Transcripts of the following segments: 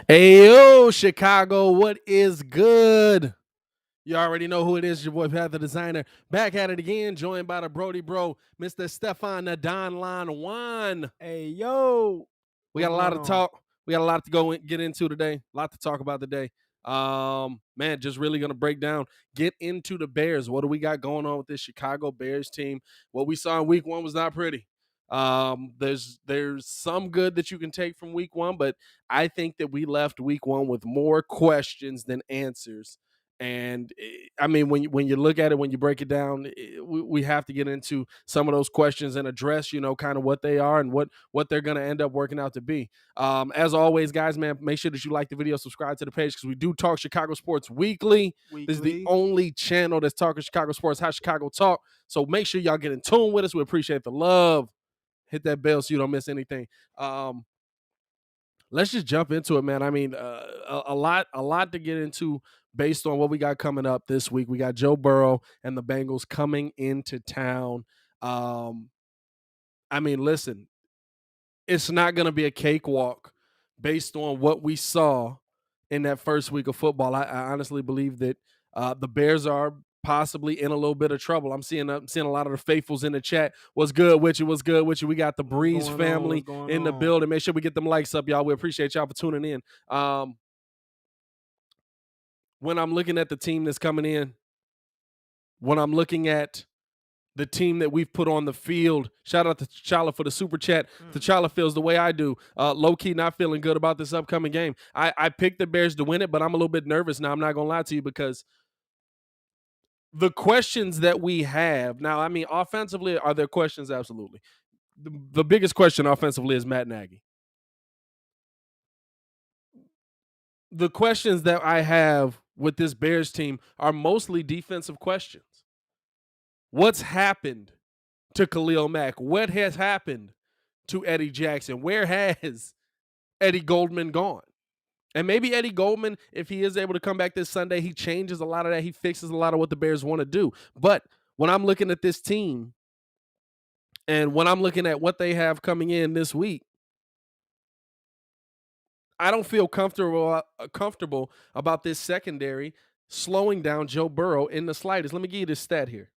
Hey, yo, Chicago, what is good? You already know who it is, your boy Pat the Designer. Back at it again, joined by the Brody Bro, Mr. Stefan Nadon Lon Juan. Hey, yo. We got What's a lot going to on? talk. We got a lot to get into today. A lot to talk about today. Man, just really gonna break down, get into the Bears. What do we got going on with this Chicago Bears team? What we saw in week one was not pretty. There's some good that you can take from week one, but I think that we left week one with more questions than answers. And I mean, when you look at it, when you break it down, we have to get into some of those questions and address, kind of what they are and what they're going to end up working out to be. As always, guys, man, make sure that you like the video, subscribe to the page, because we do talk Chicago sports weekly. This is the only channel that's talking Chicago sports, how Chicago talk. So make sure y'all get in tune with us. We appreciate the love. Hit that bell so you don't miss anything. Let's just jump into it, man. I mean, a lot to get into based on what we got coming up this week. We got Joe Burrow and the Bengals coming into town. I mean, listen, it's not going to be a cakewalk based on what we saw in that first week of football. I honestly believe that the Bears are possibly in a little bit of trouble. I'm seeing a lot of the faithfuls in the chat. What's good with you? What's good with you? We got the Breeze family in the building. Make sure we get them likes up, y'all. We appreciate y'all for tuning in. When I'm looking at the team that's coming in, when I'm looking at the team that we've put on the field. Shout out to T'Challa for the super chat. T'Challa feels the way I do. Low-key not feeling good about this upcoming game. I picked the Bears to win it, but I'm a little bit nervous now. I'm not going to lie to you, because the questions that we have now, I mean, offensively, are there questions? Absolutely. The biggest question offensively is Matt Nagy. The questions that I have with this Bears team are mostly defensive questions. What's happened to Khalil Mack? What has happened to Eddie Jackson? Where has Eddie Goldman gone? And maybe Eddie Goldman, if he is able to come back this Sunday, he changes a lot of that. He fixes a lot of what the Bears want to do. But when I'm looking at this team and when I'm looking at what they have coming in this week, I don't feel comfortable about this secondary slowing down Joe Burrow in the slightest. Let me give you this stat here,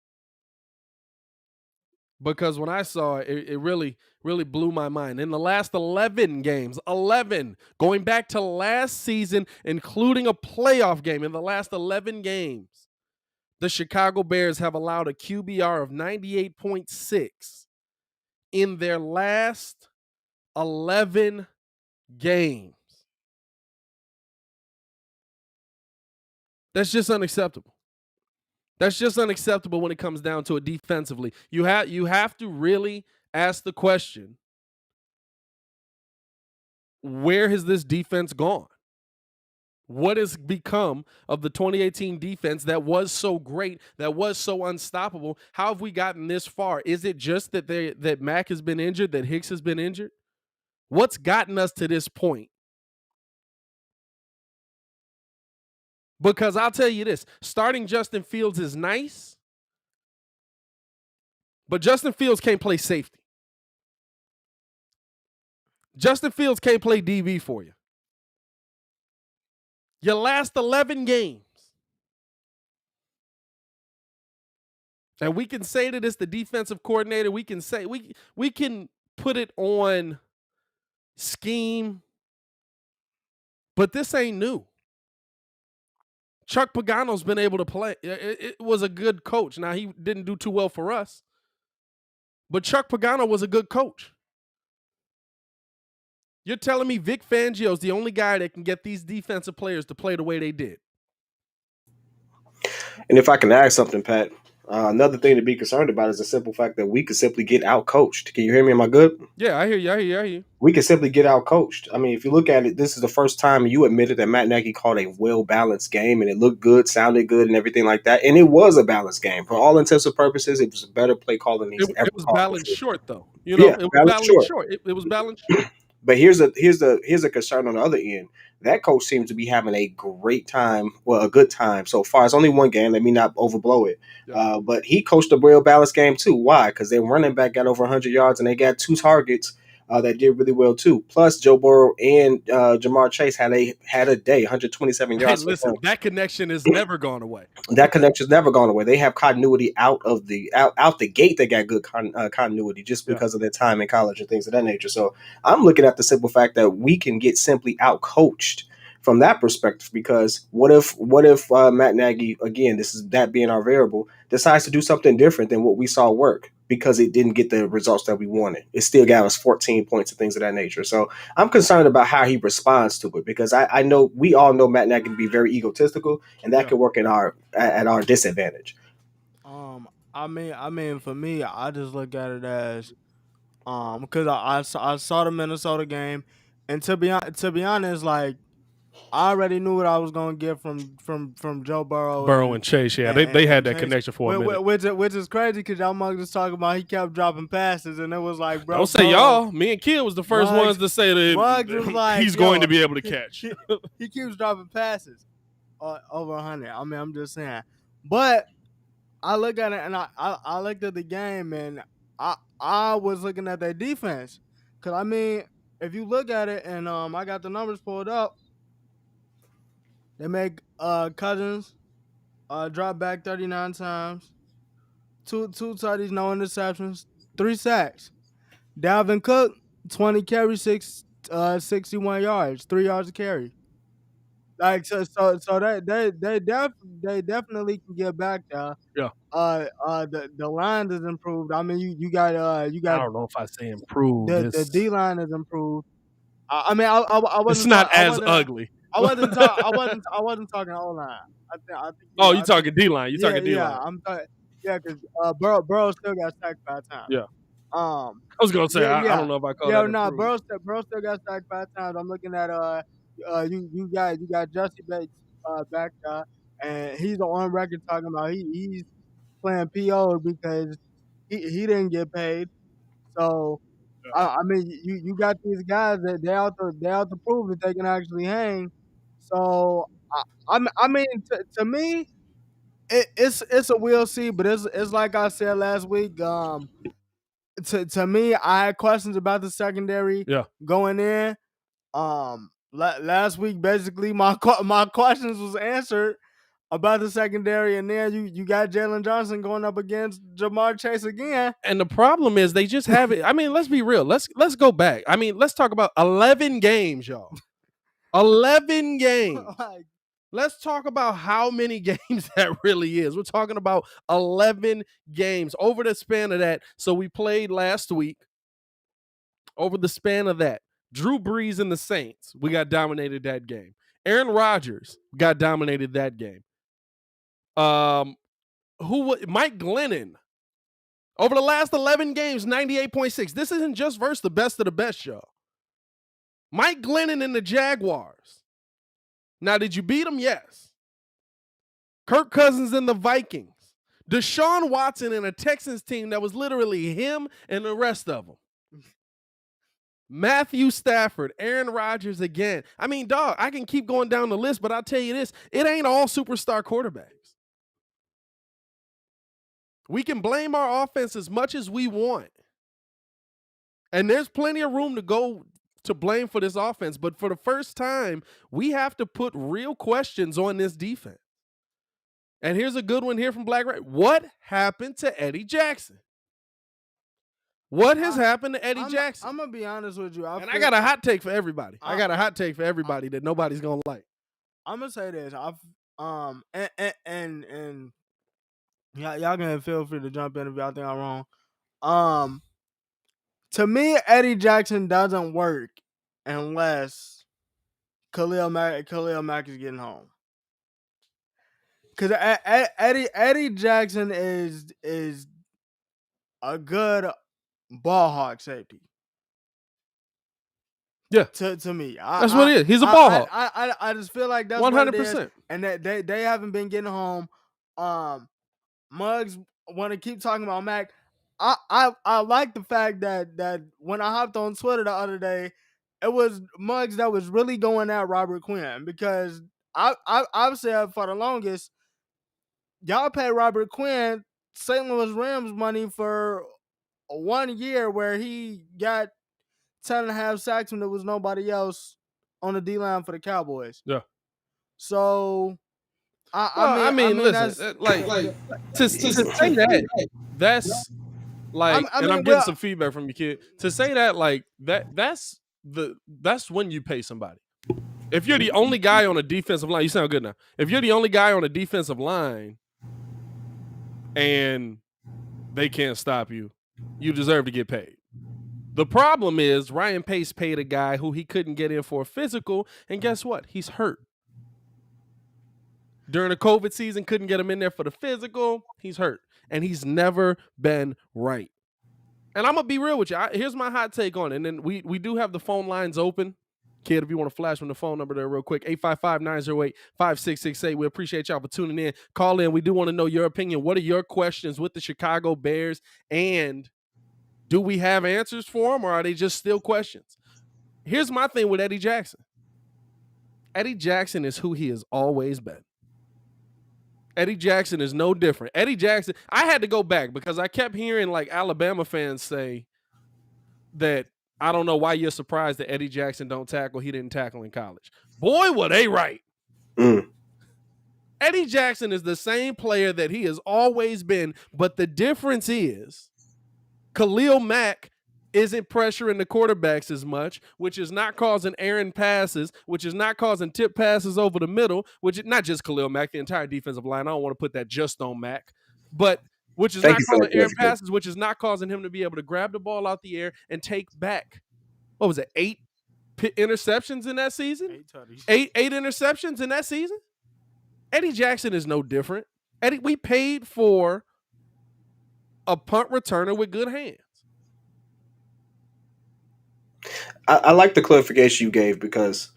because when I saw it, it really, really blew my mind. In the last 11 games, 11, going back to last season, including a playoff game, in the last 11 games, the Chicago Bears have allowed a QBR of 98.6 in their last 11 games. That's just unacceptable. That's just unacceptable when it comes down to it defensively. You have to really ask the question, where has this defense gone? What has become of the 2018 defense that was so great, that was so unstoppable? How have we gotten this far? Is it just that Mack has been injured, that Hicks has been injured? What's gotten us to this point? Because I'll tell you this, starting Justin Fields is nice, but Justin Fields can't play safety. Justin Fields can't play DB for you. Your last 11 games. And we can say that it's the defensive coordinator. We can say we can put it on scheme, but this ain't new. Chuck Pagano's been able to play. It was a good coach. Now, he didn't do too well for us, but Chuck Pagano was a good coach. You're telling me Vic Fangio is the only guy that can get these defensive players to play the way they did? And if I can add something, Pat, another thing to be concerned about is the simple fact that we could simply get out-coached. Can you hear me? Am I good? Yeah, I hear you. We can simply get out-coached. I mean, if you look at it, this is the first time you admitted that Matt Nagy called a well-balanced game, and it looked good, sounded good, and everything like that. And it was a balanced game. For all intents and purposes, it was a better play call than he's ever called. It was balanced short, though. It was balanced short. It was balanced short. But here's a concern on the other end. That coach seems to be having a great time, well, a good time so far. It's only one game. Let me not overblow it. Yeah. But he coached a real balanced game too. Why? Because their running back got over 100 yards and they got 2 targets that did really well too. Plus, Joe Burrow and Jamar Chase had a day, 127 Hey, yards for listen, him. that connection is never gone away. That connection's never gone away. They have continuity out the gate. They got good continuity just Yeah. because of their time in college and things of that nature. So I'm looking at the simple fact that we can get simply out coached from that perspective. Because what if Matt Nagy, again, this is that being our variable, decides to do something different than what we saw work because it didn't get the results that we wanted. It still got us 14 points and things of that nature. So I'm concerned about how he responds to it because I know we all know Matt Nagy can be very egotistical, and that Yeah. could work in at our disadvantage. I mean, for me, I just look at it as because I saw the Minnesota game, and to be honest, like I already knew what I was gonna get from Joe Burrow Burrow and Chase, yeah, they had that Chase, connection for a minute. which is crazy because y'all mugs was talking about he kept dropping passes, and it was like, bro, Don't say y'all. Me and Kidd was the first Muggs- ones to say that Muggs was like, he's going yo, to be able to catch. he keeps dropping passes over 100. I mean, I'm just saying, but I look at it and I looked at the game and I was looking at their defense because I mean if you look at it and I got the numbers pulled up, they make Cousins drop back 39 times, two tutties, no interceptions, 3 sacks. Dalvin Cook 20 carries, 61 yards, 3 yards a carry. Like so they definitely can get back there. Yeah. The line is improved. I mean, you got I don't know if I say improved. the D line is improved. I mean, I wasn't. It's not I as wasn't, ugly. I wasn't. I wasn't talking O line. I think. Oh, you talking D line? You Yeah, talking D line? yeah. I'm talking. Yeah, because Burrow still got sacked 5 times. Yeah. I was gonna say I don't know if I call that. no, improved. Burrow still got sacked 5 times. I'm looking at you got Jesse Bates back there, and he's on record talking about he's playing PO because he didn't get paid. So I mean, you got these guys that they out to prove that they can actually hang. So I mean, to me, it's a we'll see, but it's like I said last week. To me, I had questions about the secondary Yeah. going in. Last week basically my questions was answered about the secondary, and then you got Jalen Johnson going up against Jamar Chase again. And the problem is they just have it. I mean, let's be real. Let's go back. I mean, let's talk about 11 games, y'all. 11 games. Like, Let's talk about how many games that really is. We're talking about 11 games over the span of that. So we played last week. Over the span of that, Drew Brees and the Saints, we got dominated that game. Aaron Rodgers got dominated that game. Mike Glennon over the last 11 games, 98.6. This isn't just versus the best of the best, y'all. Mike Glennon and the Jaguars. Now, did you beat them? Yes. Kirk Cousins and the Vikings. Deshaun Watson and a Texans team that was literally him and the rest of them. Matthew Stafford, Aaron Rodgers again. I mean, dog, I can keep going down the list, but I'll tell you this, it ain't all superstar quarterbacks. We can blame our offense as much as we want. And there's plenty of room to go to blame for this offense. But for the first time, we have to put real questions on this defense. And here's a good one here from Black Ray. What happened to Eddie Jackson? What has happened to Eddie Jackson? I'm going to be honest with you. I got a hot take for everybody. I got a hot take for everybody that nobody's going to like. I'm going to say this. And y'all can feel free to jump in if y'all think I'm wrong. To me, Eddie Jackson doesn't work unless Khalil Mack is getting home. Because Eddie Jackson is a good ball hawk safety. Yeah, to me, that's what it is. He's a ball hawk. I just feel like that's 100%, and that they haven't been getting home. Muggs want to keep talking about Mac. I like the fact that when I hopped on Twitter the other day, it was Muggs that was really going at Robert Quinn because I've said for the longest, y'all pay Robert Quinn St. Louis Rams money for 1 year where he got 10.5 sacks when there was nobody else on the D line for the Cowboys. Yeah. So I mean, listen, that's like to say that, that's like, and I'm getting some feedback from your kid. To say that, like that's when you pay somebody. If you're the only guy on a defensive line, you sound good now. If you're the only guy on a defensive line and they can't stop you, you deserve to get paid. The problem is Ryan Pace paid a guy who he couldn't get in for a physical, and guess what? He's hurt. During the COVID season, couldn't get him in there for the physical. He's hurt, and he's never been right. And I'm going to be real with you. Here's my hot take on it, and then we do have the phone lines open. Kid, if you want to flash from the phone number there real quick, 855-908-5668. We appreciate y'all for tuning in. Call in. We do want to know your opinion. What are your questions with the Chicago Bears? And do we have answers for them, or are they just still questions? Here's my thing with Eddie Jackson. Eddie Jackson is who he has always been. Eddie Jackson is no different. Eddie Jackson, I had to go back because I kept hearing like Alabama fans say that I don't know why you're surprised that Eddie Jackson don't tackle. He didn't tackle in college. Boy, were they right. Eddie Jackson is the same player that he has always been, but the difference is Khalil Mack isn't pressuring the quarterbacks as much, which is not causing errant passes, which is not causing tip passes over the middle, which is not just Khalil Mack, the entire defensive line. I don't want to put that just on Mack, but which is not causing errant passes, which is not causing him to be able to grab the ball out the air and take back. What was it? 8 interceptions in that season? 8 interceptions in that season? Eddie Jackson is no different. Eddie, we paid for a punt returner with good hands. I like the clarification you gave because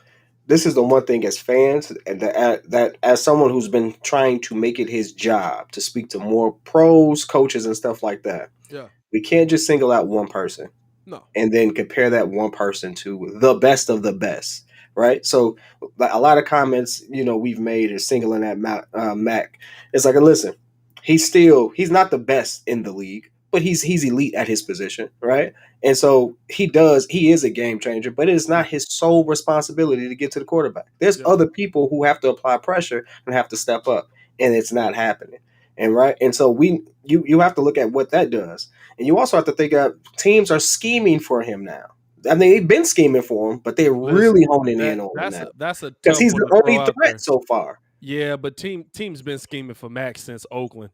this is the one thing as fans and that as someone who's been trying to make it his job to speak to more pros, coaches, and stuff like that. Yeah, we can't just single out one person. No, and then compare that one person to the best of the best, right? So a lot of comments we've made is singling at Mac. It's like, listen, he's not the best in the league, but he's elite at his position, right? And so he is a game changer, but it is not his sole responsibility to get to the quarterback. There's other people who have to apply pressure and have to step up, and it's not happening. And so you have to look at what that does. And you also have to think of teams are scheming for him now. I mean, they've been scheming for him, but they're really honing in on that. That's because he's the only threat so far. Yeah, but teams been scheming for Max since Oakland.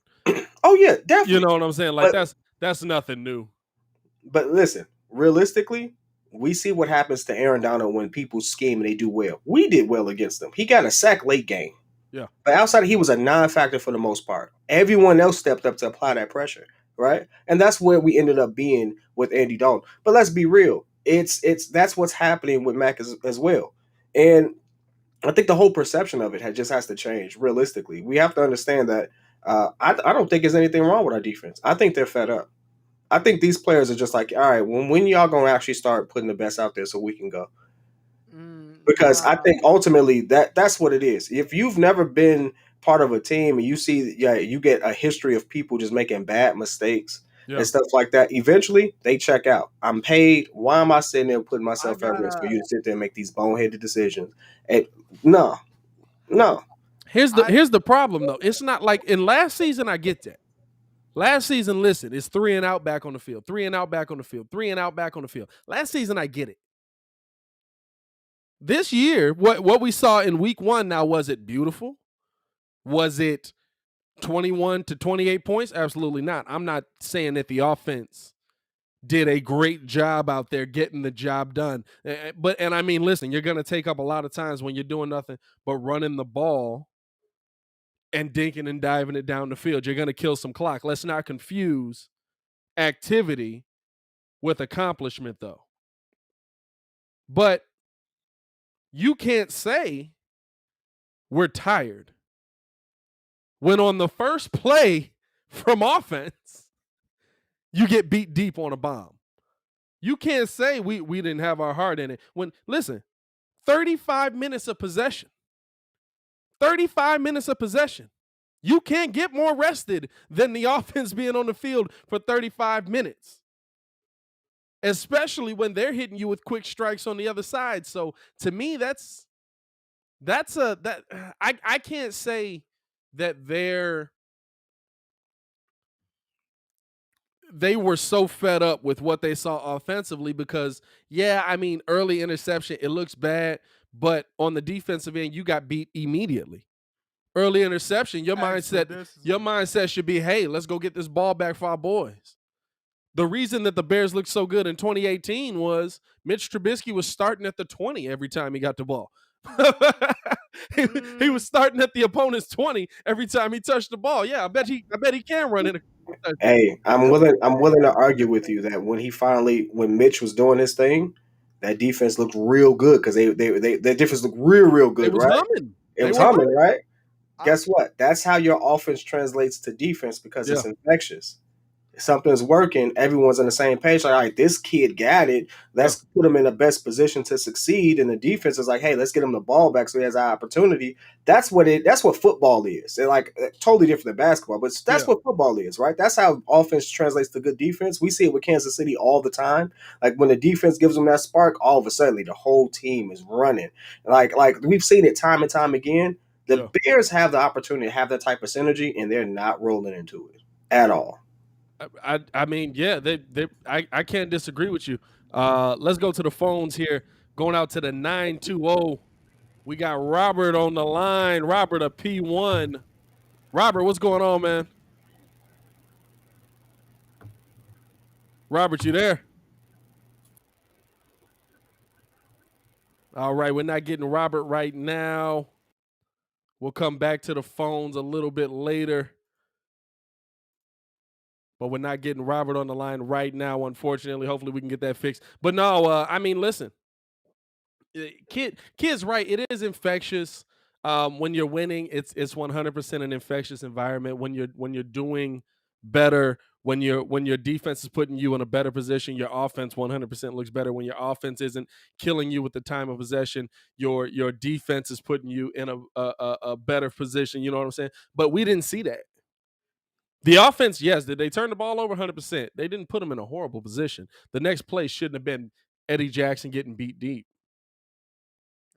Oh yeah, definitely. You know what I'm saying? Like that's nothing new. But listen, realistically, we see what happens to Aaron Donald when people scheme and they do well. We did well against them. He got a sack late game. Yeah. But outside, he was a non-factor for the most part. Everyone else stepped up to apply that pressure, right? And that's where we ended up being with Andy Dalton. But let's be real. That's what's happening with Mac as well. And I think the whole perception of it has to change. Realistically, we have to understand that I don't think there's anything wrong with our defense. I think they're fed up. I think these players are just like, all right, when y'all gonna actually start putting the best out there so we can go? Because I think ultimately that's what it is. If you've never been part of a team and you see, you get a history of people just making bad mistakes and stuff like that, eventually they check out. I'm paid. Why am I sitting there putting myself at risk for you to sit there and make these boneheaded decisions? And no. Here's the problem though. It's not like in last season. I get that. Last season, listen, it's 3 and out back on the field, 3 and out back on the field, 3 and out back on the field. Last season, I get it. This year, what we saw in week 1 now, was it beautiful? Was it 21 to 28 points? Absolutely not. I'm not saying that the offense did a great job out there getting the job done. And I mean, listen, you're going to take up a lot of times when you're doing nothing but running the ball and dinking and diving it down the field. You're going to kill some clock. Let's not confuse activity with accomplishment, though. But you can't say we're tired when on the first play from offense, you get beat deep on a bomb. You can't say we didn't have our heart in it. When, listen, 35 minutes of possession. 35 minutes of possession. You can't get more rested than the offense being on the field for 35 minutes. especially when they're hitting you with quick strikes on the other side. So to me, I can't say that they were so fed up with what they saw offensively because, yeah, I mean, early interception, it looks bad, but on the defensive end, you got beat immediately. Early interception, your mindset should be, hey, let's go get this ball back for our boys. The reason that the Bears looked so good in 2018 was Mitch Trubisky was starting at the 20 every time he got the ball. He was starting at the opponent's 20 every time he touched the ball. Yeah, I bet he can run it. Hey, I'm willing to argue with you that when Mitch was doing his thing, that defense looked real good because their defense looked real good, It was right? humming. It was humming, right? Guess what? That's how your offense translates to defense because it's infectious. Something's working, everyone's on the same page. Like, all right, this kid got it. Let's put him in the best position to succeed. And the defense is like, hey, let's get him the ball back so he has an opportunity. That's what football is. They're like totally different than basketball, but that's what football is, right? That's how offense translates to good defense. We see it with Kansas City all the time. Like when the defense gives them that spark, all of a sudden the whole team is running. Like we've seen it time and time again. The Bears have the opportunity to have that type of synergy, and they're not rolling into it at all. I mean, yeah, I can't disagree with you. Let's go to the phones here. Going out to the 920. We got Robert on the line. Robert, a P1. Robert, what's going on, man? Robert, you there? All right, we're not getting Robert right now. We'll come back to the phones a little bit later. But we're not getting Robert on the line right now, unfortunately. Hopefully we can get that fixed. But no, I mean, listen. Kid's right. It is infectious. When you're winning, it's 100% an infectious environment. When you're doing better, when your defense is putting you in a better position, your offense 100% looks better. When your offense isn't killing you with the time of possession, your defense is putting you in a better position. You know what I'm saying? But we didn't see that. The offense, yes, did they turn the ball over 100%? They didn't put them in a horrible position. The next play shouldn't have been Eddie Jackson getting beat deep.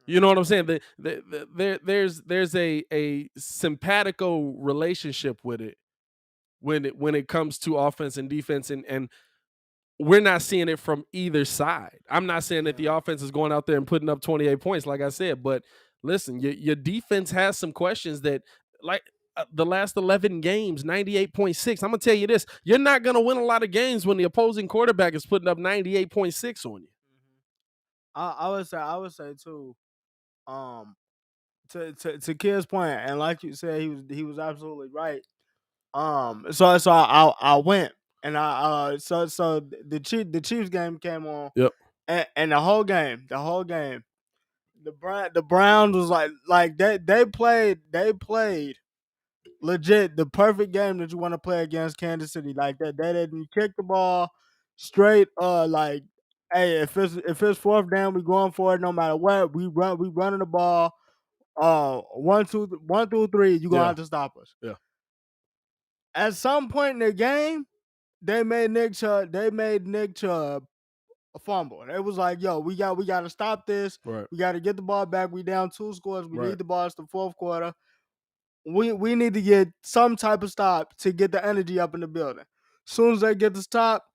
You know what I'm saying? There's a simpatico relationship with it when it comes to offense and defense, and we're not seeing it from either side. I'm not saying that the offense is going out there and putting up 28 points, like I said, but listen, your defense has some questions that, like the last 11 games, 98.6. I'm gonna tell you this: you're not gonna win a lot of games when the opposing quarterback is putting up 98.6 on you. I would say too. To Kid's point, and like you said, he was absolutely right. So I went and so the Chiefs game came on. Yep. And the whole game, the Browns was like they played legit the perfect game that you want to play against Kansas City. Like that, they didn't kick the ball straight. Like, hey, if it's fourth down, we going for it no matter what. We running the ball. 1, 2, 3. You gonna have to stop us. Yeah. At some point in the game, they made Nick Chubb a fumble. It was like, yo, we got to stop this. Right. We got to get the ball back. We down 2 scores. We need the ball. It's the fourth quarter. We need to get some type of stop to get the energy up in the building. As soon as they get the stop,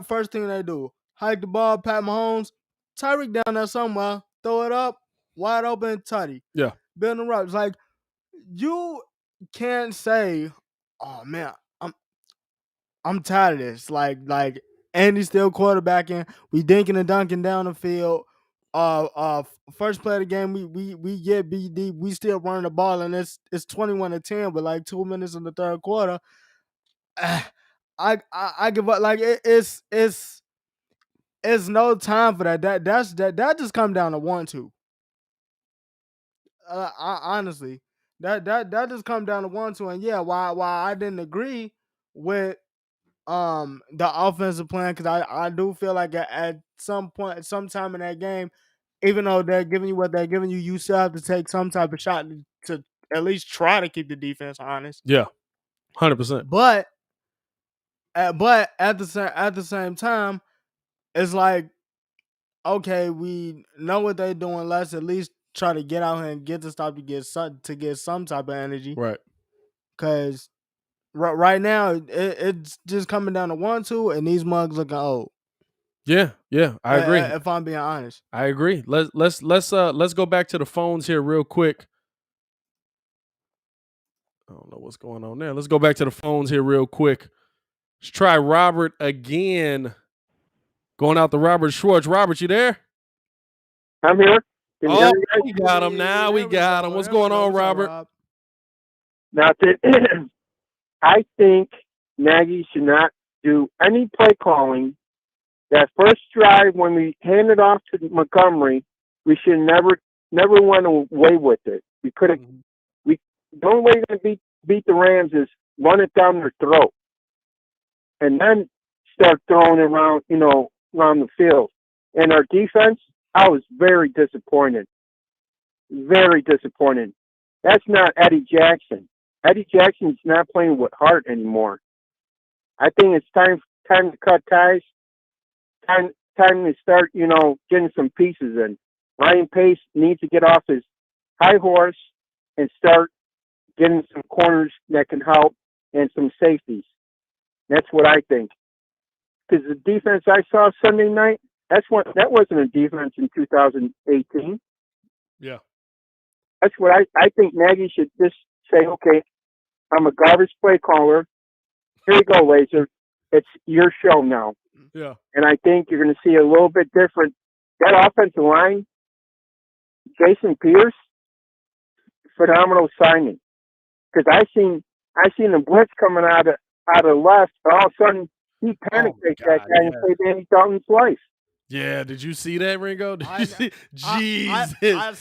first thing they do, hike the ball, Pat Mahomes, Tyreek down there somewhere, throw it up, wide open, Tutty. Yeah. Building up. It's like, you can't say, oh man, I'm tired of this. Like Andy's still quarterbacking. We dinking and dunking down the field. First play of the game, we get beat deep. We still running the ball, and it's 21-10 with like 2 minutes in the third quarter. I give up. Like it's no time for that. That just come down to 1-2. Honestly, that just come down to 1-2. And yeah, why I didn't agree with the offensive plan, because I do feel like at some point, sometime in that game, even though they're giving you what they're giving you, you still have to take some type of shot to at least try to keep the defense honest. Yeah, 100%. But at the same time, it's like, okay, we know what they're doing. Let's at least try to get out here and get the stop to get some type of energy. Right. Because right now it's just coming down to 1-2, and these mugs looking old. Yeah, I agree. If I'm being honest, I agree. Let's go back to the phones here real quick. I don't know what's going on there. Let's go back to the phones here real quick. Let's try Robert again. Going out to Robert Schwartz. Robert, you there? I'm here. Can you hear me, guys? We got him now. We got him. What's going on, Robert? Nothing. I think Nagy should not do any play calling. That first drive when we handed off to Montgomery, we should never went away with it. We could have. The only way you're going to beat the Rams is run it down their throat, and then start throwing it around, around the field. And our defense, I was very disappointed. Very disappointed. That's not Eddie Jackson. Eddie Jackson's not playing with heart anymore. I think it's time to cut ties. Time to start, getting some pieces in. Ryan Pace needs to get off his high horse and start getting some corners that can help and some safeties. That's what I think. Because the defense I saw Sunday night, that wasn't a defense in 2018. Yeah. That's what I think Nagy should just say, okay, I'm a garbage play caller. Here you go, Laser. It's your show now. Yeah. And I think you're going to see a little bit different. That offensive line, Jason Pierce, phenomenal signing. Because I seen the blitz coming out of left, and all of a sudden he panicked that guy and saved Andy Dalton's life. Yeah, did you see that, Ringo? Did you see? Jesus,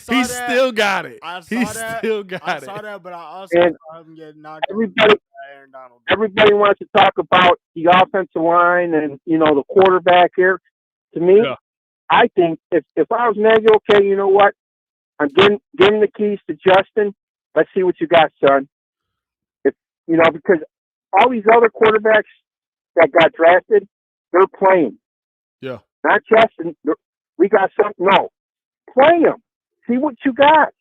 he still got it. I saw that, but I also saw him get knocked out by Aaron Donald. Everybody wants to talk about the offensive line and the quarterback here. To me, I think if I was Nagy, okay, you know what? I'm giving the keys to Justin. Let's see what you got, son. Because all these other quarterbacks that got drafted, they're playing. Yeah. Not Justin. We got something. No, play them. See what you got.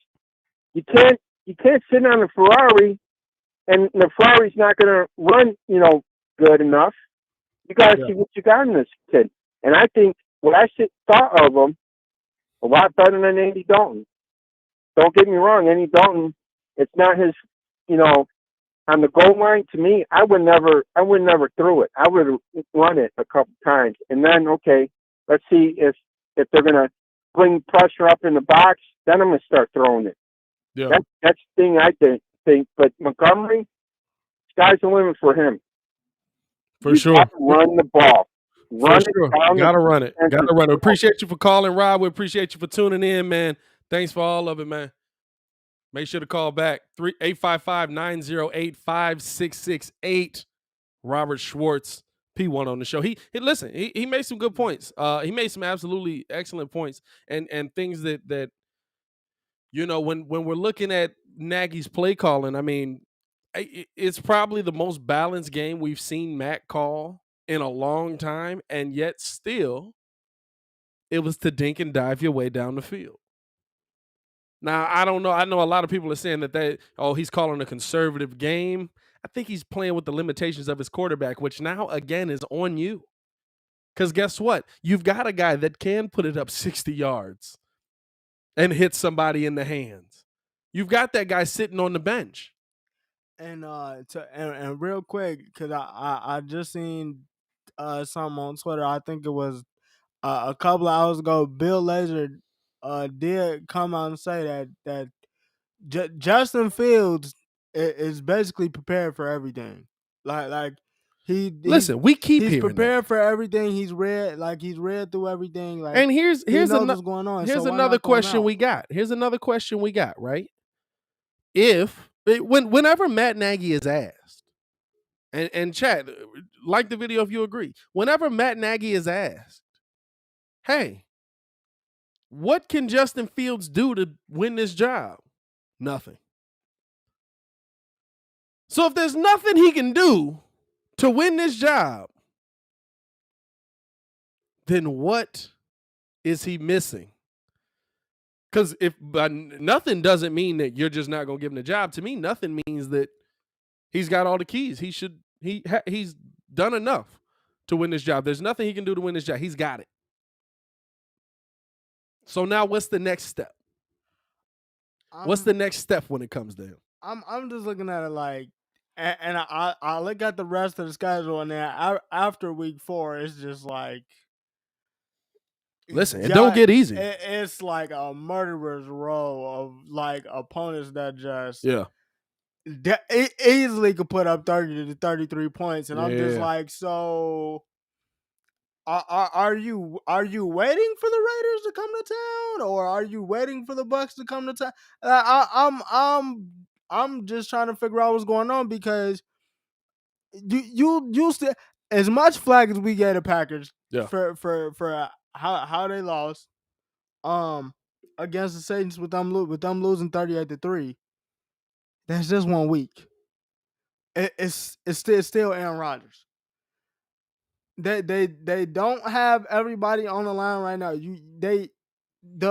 You can't sit on a Ferrari, and the Ferrari's not going to run, good enough. You got to see what you got in this kid. And I think what I thought of him a lot better than Andy Dalton. Don't get me wrong, Andy Dalton. It's not his, on the goal line. To me, I would never throw it. I would run it a couple times, and then okay. Let's see if they're going to bring pressure up in the box. Then I'm going to start throwing it. Yeah. That's the thing I think. But Montgomery, sky's the limit for him. For sure. Run the ball. Gotta run it. Appreciate you for calling, Rob. We appreciate you for tuning in, man. Thanks for all of it, man. Make sure to call back 855-908-5668. Robert Schwartz. P1 on the show. He made some good points. He made some absolutely excellent points and things that when we're looking at Nagy's play calling, I mean, it's probably the most balanced game we've seen Matt call in a long time, and yet still it was to dink and dive your way down the field. Now, I don't know. I know a lot of people are saying that he's calling a conservative game. I think he's playing with the limitations of his quarterback, which now, again, is on you. Because guess what? You've got a guy that can put it up 60 yards and hit somebody in the hands. You've got that guy sitting on the bench. And real quick, because I just seen something on Twitter. I think it was a couple of hours ago. Bill Lazor did come out and say that Justin Fields is basically prepared for everything. Like listen, we keep he's hearing prepared that. for everything. He's read through everything. Like, and here's what's going on. Here's another question we got. Right? Whenever Matt Nagy is asked, and chat, like the video if you agree. Whenever Matt Nagy is asked, hey, what can Justin Fields do to win this job? Nothing. So if there's nothing he can do to win this job, then what is he missing? Because nothing doesn't mean that you're just not going to give him the job. To me, nothing means that he's got all the keys. He's done enough to win this job. There's nothing he can do to win this job. He's got it. So now what's the next step? What's the next step when it comes to him? I'm just looking at it like, and I look at the rest of the schedule, and then after week 4, it's just like, listen, it don't get easy. It's like a murderer's row of like opponents that just easily could put up 30 to 33 points, and I'm just like, so. Are you waiting for the Raiders to come to town, or are you waiting for the Bucs to come to town? I'm just trying to figure out what's going on, because you still, as much flag as we gave the Packers for how they lost against the Saints with them losing 38-3. That's just 1 week. It's still Aaron Rodgers. They don't have everybody on the line right now. The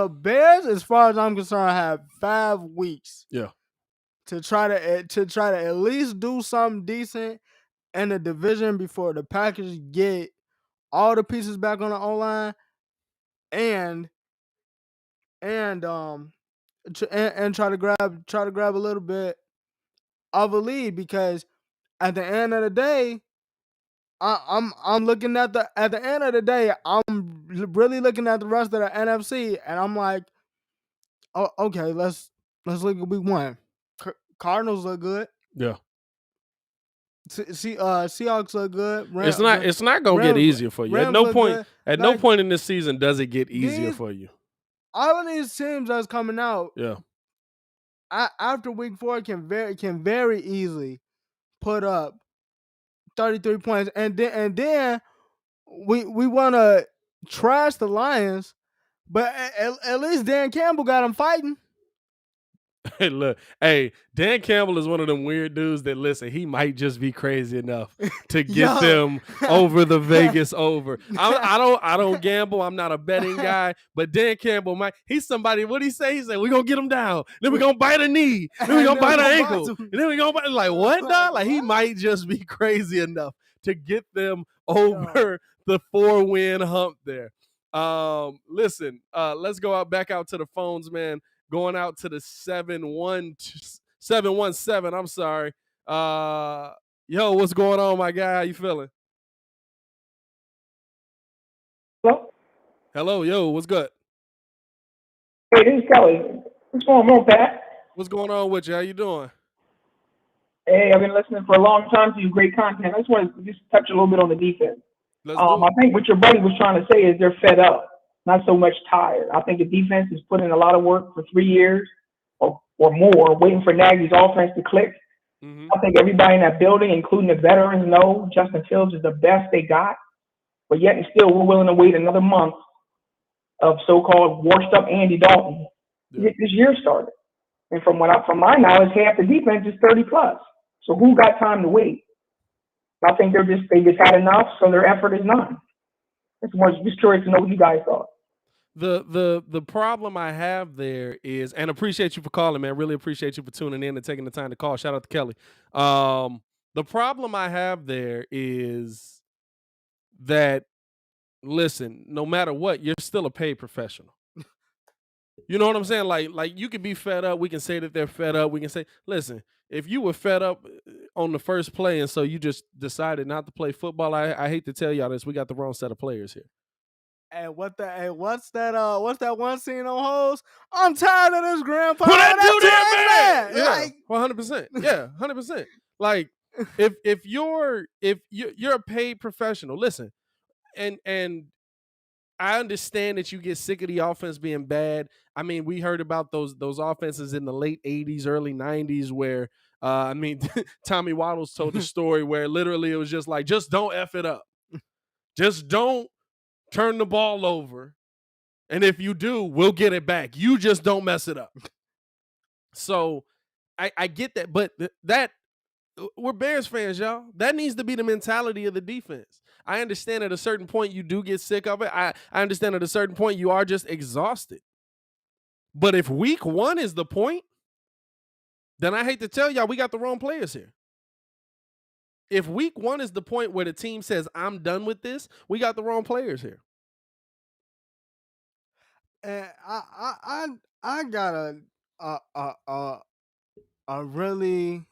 Bears, as far as I'm concerned, have 5 weeks. To try to at least do something decent in the division before the Packers get all the pieces back on the O-line and try to grab a little bit of a lead, because at the end of the day, I'm looking at the end of the day, I'm really looking at the rest of the NFC, and I'm like, oh, okay, let's look at week 1. Cardinals look good. Yeah. Seahawks look good. It's not gonna get easier for you. At no point in this season does it get easier for you. All of these teams that's coming out, after week 4 can very easily put up 33 points, and then we want to trash the Lions, but at least Dan Campbell got them fighting. Hey, look, Dan Campbell is one of them weird dudes that, listen, he might just be crazy enough to get them over the Vegas over. I don't gamble. I'm not a betting guy, but Dan Campbell might. He's somebody. What he say? He said, "We're gonna get him down. Then we're gonna bite a knee. Then we're gonna bite an ankle. And then we're gonna bite." Like, what, dog? Like, he might just be crazy enough to get them over the 4-win hump there. Listen, let's go back out to the phones, man. Going out to the 717. I'm sorry. Yo, what's going on, my guy? How you feeling? Hello, yo, what's good? Hey, this is Kelly. What's going on, Pat? What's going on with you? How you doing? Hey, I've been listening for a long time to you. Great content. I just want to touch a little bit on the defense. I think what your buddy was trying to say is they're fed up, not so much tired. I think the defense has put in a lot of work for 3 years or more, waiting for Nagy's offense to click. Mm-hmm. I think everybody in that building, including the veterans, know Justin Fields is the best they got. But yet and still, we're willing to wait another month of so-called washed-up Andy Dalton to get this year started. And from my knowledge, half the defense is 30+. So who got time to wait? I think they just had enough, so their effort is none. Just curious to know what you guys thought. The problem I have there is, and appreciate you for calling, man. Really appreciate you for tuning in and taking the time to call. Shout out to Kelly. The problem I have there is that, listen, no matter what, you're still a paid professional. You know what I'm saying? Like you can be fed up. We can say that they're fed up. We can say, listen, if you were fed up on the first play and so you just decided not to play football, I hate to tell y'all this, we got the wrong set of players here. And what's that one scene on Hoes? I'm tired of this grandpa. Put that dude in, man. Yeah, 100%. Yeah, 100%. Like if you're a paid professional, listen, and I understand that you get sick of the offense being bad. I mean, we heard about those offenses in the late 80s, early 90s where, Tommy Waddles told the story where literally it was just like, just don't F it up. Just don't turn the ball over. And if you do, we'll get it back. You just don't mess it up. So I get that, but that we're Bears fans, y'all. That needs to be the mentality of the defense. I understand at a certain point you do get sick of it. I understand at a certain point you are just exhausted. But if week 1 is the point, then I hate to tell y'all, we got the wrong players here. If week 1 is the point where the team says, I'm done with this, we got the wrong players here. And I got a really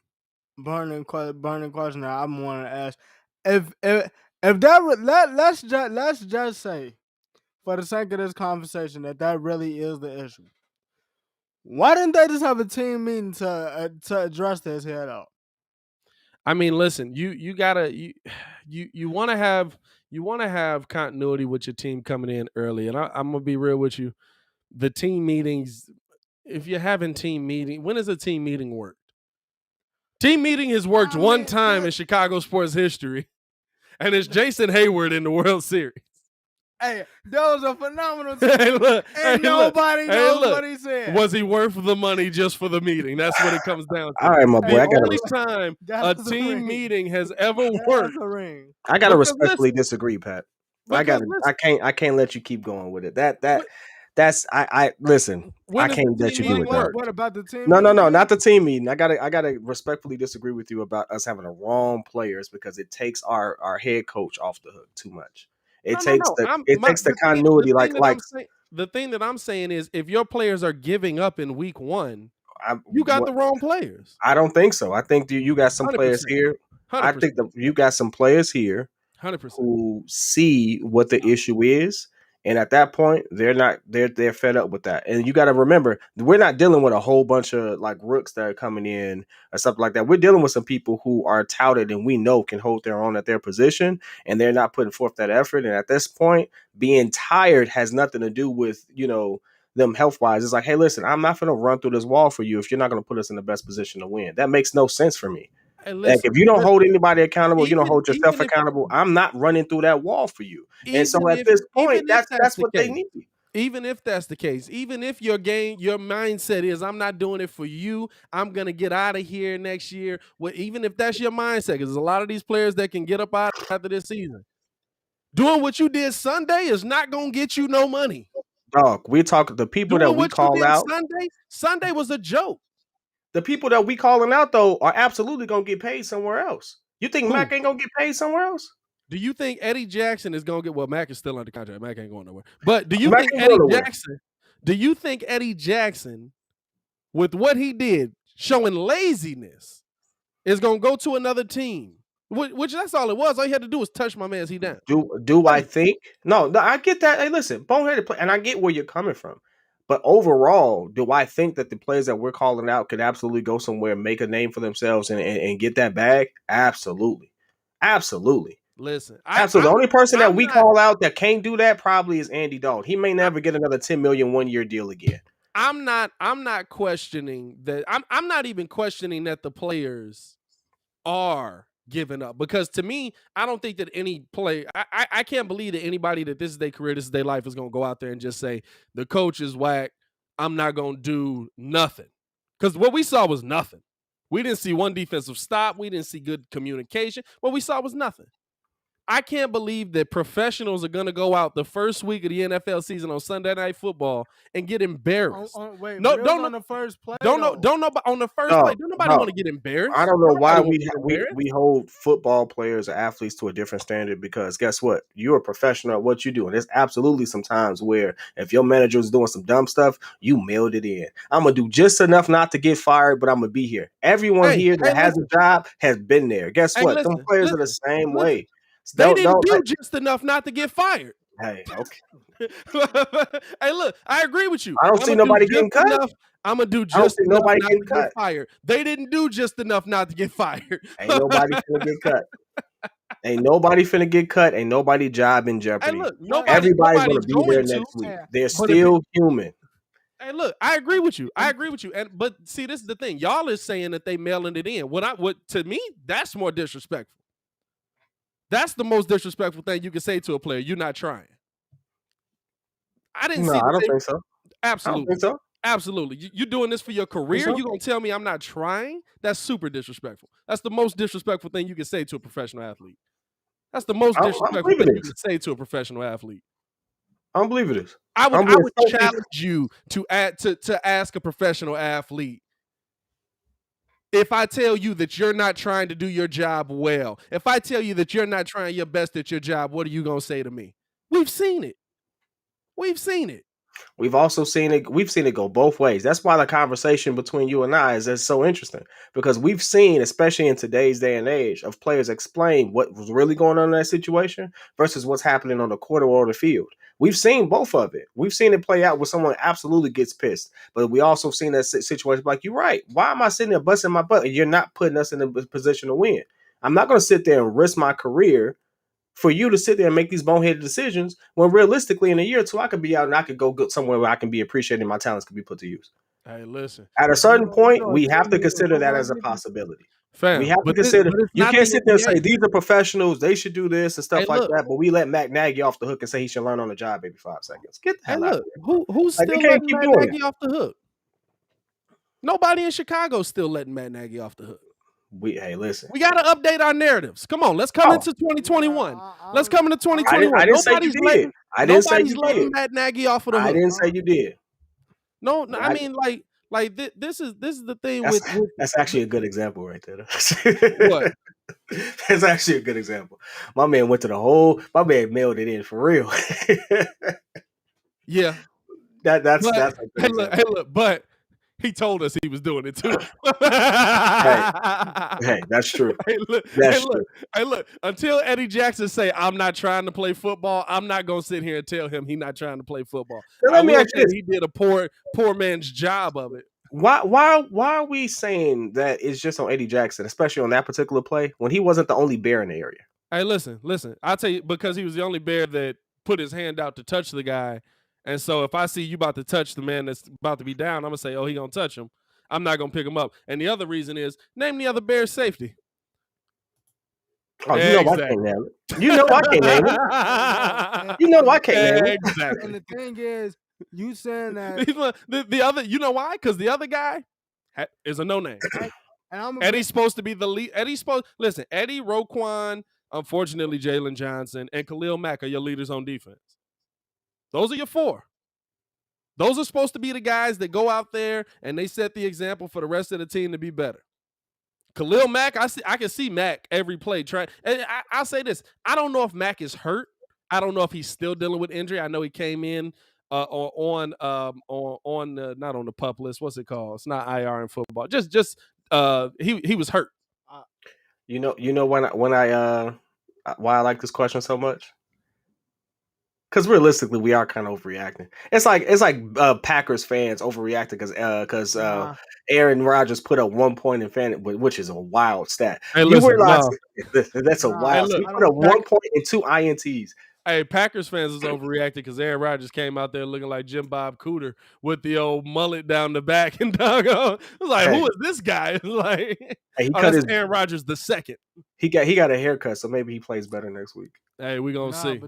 burning question that I'm want to ask. If that let's just say, for the sake of this conversation, that really is the issue. Why didn't they just have a team meeting to address this head out? I mean, listen, you gotta you want to have continuity with your team coming in early, and I'm gonna be real with you. The team meetings, if you're having team meeting, when has a team meeting worked? Team meeting has worked one time in Chicago sports history, and it's Jason Hayward in the World Series. Hey, that was a phenomenal team. Nobody knows what he said. Was he worth the money just for the meeting? That's what it comes down to. All right, my boy. The only time a team meeting has ever worked. I gotta respectfully disagree, Pat. I can't let you keep going with it. That's listen. I can't let you do it. What about the team? No, not the team meeting. I gotta respectfully disagree with you about us having the wrong players, because it takes our head coach off the hook too much. It takes the continuity. The thing that I'm saying is, if your players are giving up in week 1, you got the wrong players. I don't think so. I think you got some 100%. players here. 100%. I think you got some players here 100% who see what the issue is. And at that point, they're fed up with that. And you got to remember, we're not dealing with a whole bunch of like rooks that are coming in or something like that. We're dealing with some people who are touted and we know can hold their own at their position, and they're not putting forth that effort. And at this point, being tired has nothing to do with, them health-wise. It's like, hey, listen, I'm not going to run through this wall for you if you're not going to put us in the best position to win. That makes no sense for me. Hey, listen, like if you don't hold anybody accountable, you don't hold yourself accountable. I'm not running through that wall for you. And so at this point, that's what they need. Even if that's the case, even if your mindset is, I'm not doing it for you, I'm gonna get out of here next year. Well, even if that's your mindset, because there's a lot of these players that can get up out after this season. Doing what you did Sunday is not gonna get you no money. Dog, we talk the people that we call out. Sunday was a joke. The people that we calling out, though, are absolutely going to get paid somewhere else. You think Mac ain't going to get paid somewhere else? Do you think Eddie Jackson is going to get – well, Mac is still under contract. Mac ain't going nowhere. But do you think Eddie Jackson, with what he did, showing laziness, is going to go to another team? Which that's all it was. All you had to do was touch my man's head down. Do I think? No, I get that. Hey, listen, boneheaded play, and I get where you're coming from. But overall, do I think that the players that we're calling out could absolutely go somewhere, make a name for themselves, and get that bag? Absolutely. Listen, absolutely. The only person that we call out that can't do that probably is Andy Dalton. He may never get another $10 million 1-year deal again. I'm not questioning that. I'm not even questioning that the players are giving up, because to me, I don't think that any player, I can't believe that anybody that this is their career, this is their life, is going to go out there and just say the coach is whack, I'm not going to do nothing. Because what we saw was nothing. We didn't see one defensive stop. We didn't see good communication. What we saw was nothing. I can't believe that professionals are going to go out the first week of the NFL season on Sunday Night Football and get embarrassed. On the first play. Don't know on the first play. Don't nobody want to get embarrassed. I don't know why we hold football players or athletes to a different standard, because guess what? You're a professional at what you do. And there's absolutely some times where if your manager is doing some dumb stuff, you mailed it in. I'm going to do just enough not to get fired, but I'm going to be here. Everyone here that has a job has been there. Guess what? Some players are the same way. They didn't do just enough not to get fired. Hey, okay. Hey, look, I agree with you. I don't see nobody getting cut. I'm going to do just enough not to get fired. They didn't do just enough not to get fired. Ain't nobody finna get cut. Ain't nobody finna get cut. Ain't nobody job in jeopardy. Hey, look, everybody's going to be there next week. They're still human. Hey, look, I agree with you. But see, this is the thing. Y'all is saying that they mailing it in. What to me, that's more disrespectful. That's the most disrespectful thing you can say to a player. You're not trying. I don't think so. Absolutely. I don't think so. Absolutely. You doing this for your career? You gonna tell me I'm not trying? That's super disrespectful. That's the most disrespectful thing you can say to a professional athlete. That's the most disrespectful thing you can say to a professional athlete. I don't believe it is. I would challenge you to ask a professional athlete, if I tell you that you're not trying to do your job well, if I tell you that you're not trying your best at your job, what are you gonna say to me? We've seen it. We've seen it. We've also seen it. We've seen it go both ways. That's why the conversation between you and I is so interesting, because we've seen, especially in today's day and age, of players explain what was really going on in that situation versus what's happening on the court or the field. We've seen both of it. We've seen it play out where someone absolutely gets pissed, but we also seen that situation like, you're right. Why am I sitting there busting my butt and you're not putting us in a position to win? I'm not going to sit there and risk my career for you to sit there and make these boneheaded decisions when realistically in a year or two I could be out and I could go somewhere where I can be appreciated and my talents could be put to use. Hey, listen. At a certain point, we have to consider that as a possibility. We have to consider. You can't sit there and say these are professionals, they should do this and stuff like that, but we let Matt Nagy off the hook and say he should learn on the job every 5 seconds. Get the hell out of here. Who's still letting Matt Nagy off the hook? Nobody in Chicago is still letting Matt Nagy off the hook. Hey, listen. We got to update our narratives. Come on, let's come into 2021. Let's come into 2021. I didn't say you did. I didn't say you did. Nobody's letting Matt Nagy off of the hook. I didn't say you did. No, I mean, like this is the thing with that's actually a good example right there. What? That's actually a good example. My man mailed it in for real. Yeah. That's hey, look, but he told us he was doing it too. hey, that's true. Hey, look. Until Eddie Jackson say, I'm not trying to play football, I'm not gonna sit here and tell him he's not trying to play football. Let me ask you this. He did a poor man's job of it. Why are we saying that it's just on Eddie Jackson, especially on that particular play, when he wasn't the only Bear in the area? Hey, listen. I'll tell you, because he was the only Bear that put his hand out to touch the guy. And so if I see you about to touch the man that's about to be down, I'm going to say, oh, he going to touch him. I'm not going to pick him up. And the other reason is, name the other Bears safety. Oh, you know I can't name it. You know I can't name it. You know I can't name it. Exactly. And the thing is, you saying that. the other, you know why? Because the other guy is a no-name. Eddie's supposed to be the lead. Listen, Eddie, Roquan, unfortunately, Jalen Johnson, and Khalil Mack are your leaders on defense. Those are your 4. Those are supposed to be the guys that go out there and they set the example for the rest of the team to be better. Khalil Mack, I can see Mack every play trying. And I'll say this: I don't know if Mack is hurt. I don't know if he's still dealing with injury. I know he came in not on the PUP list. What's it called? It's not IR in football. Just he was hurt. You know why I like this question so much? Because realistically, we are kind of overreacting. It's like Packers fans overreacting because Aaron Rodgers put up 1 point in fan, which is a wild stat. Hey, listen, that's a wild. He put up 1 point and 2 INTs. Hey, Packers fans is overreacting because Aaron Rodgers came out there looking like Jim Bob Cooter with the old mullet down the back and doggone. It was like, who is this guy? Like, he cut his Aaron Rodgers the second. He got a haircut, so maybe he plays better next week. Hey, we're gonna see.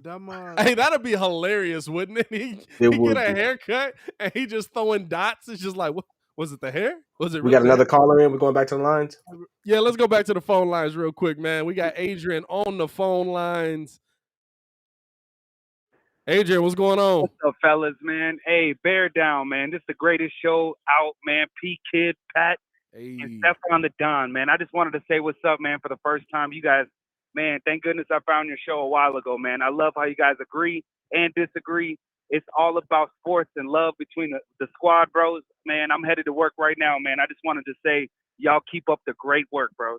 Hey, that'd be hilarious, wouldn't it? He get a haircut and he just throwing dots. It's just like, what was it? The hair? Was it? We got another caller in. We're going back to the lines. Yeah, let's go back to the phone lines real quick, man. We got Adrian on the phone lines. Adrian, what's going on? What's up, fellas, man? Hey, bear down, man. This is the greatest show out, man. P Kid, Pat, and Stephon the Don, man. I just wanted to say what's up, man, for the first time. You guys, man, thank goodness I found your show a while ago, man. I love how you guys agree and disagree. It's all about sports and love between the squad, bros. Man, I'm headed to work right now, man. I just wanted to say, y'all keep up the great work, bros.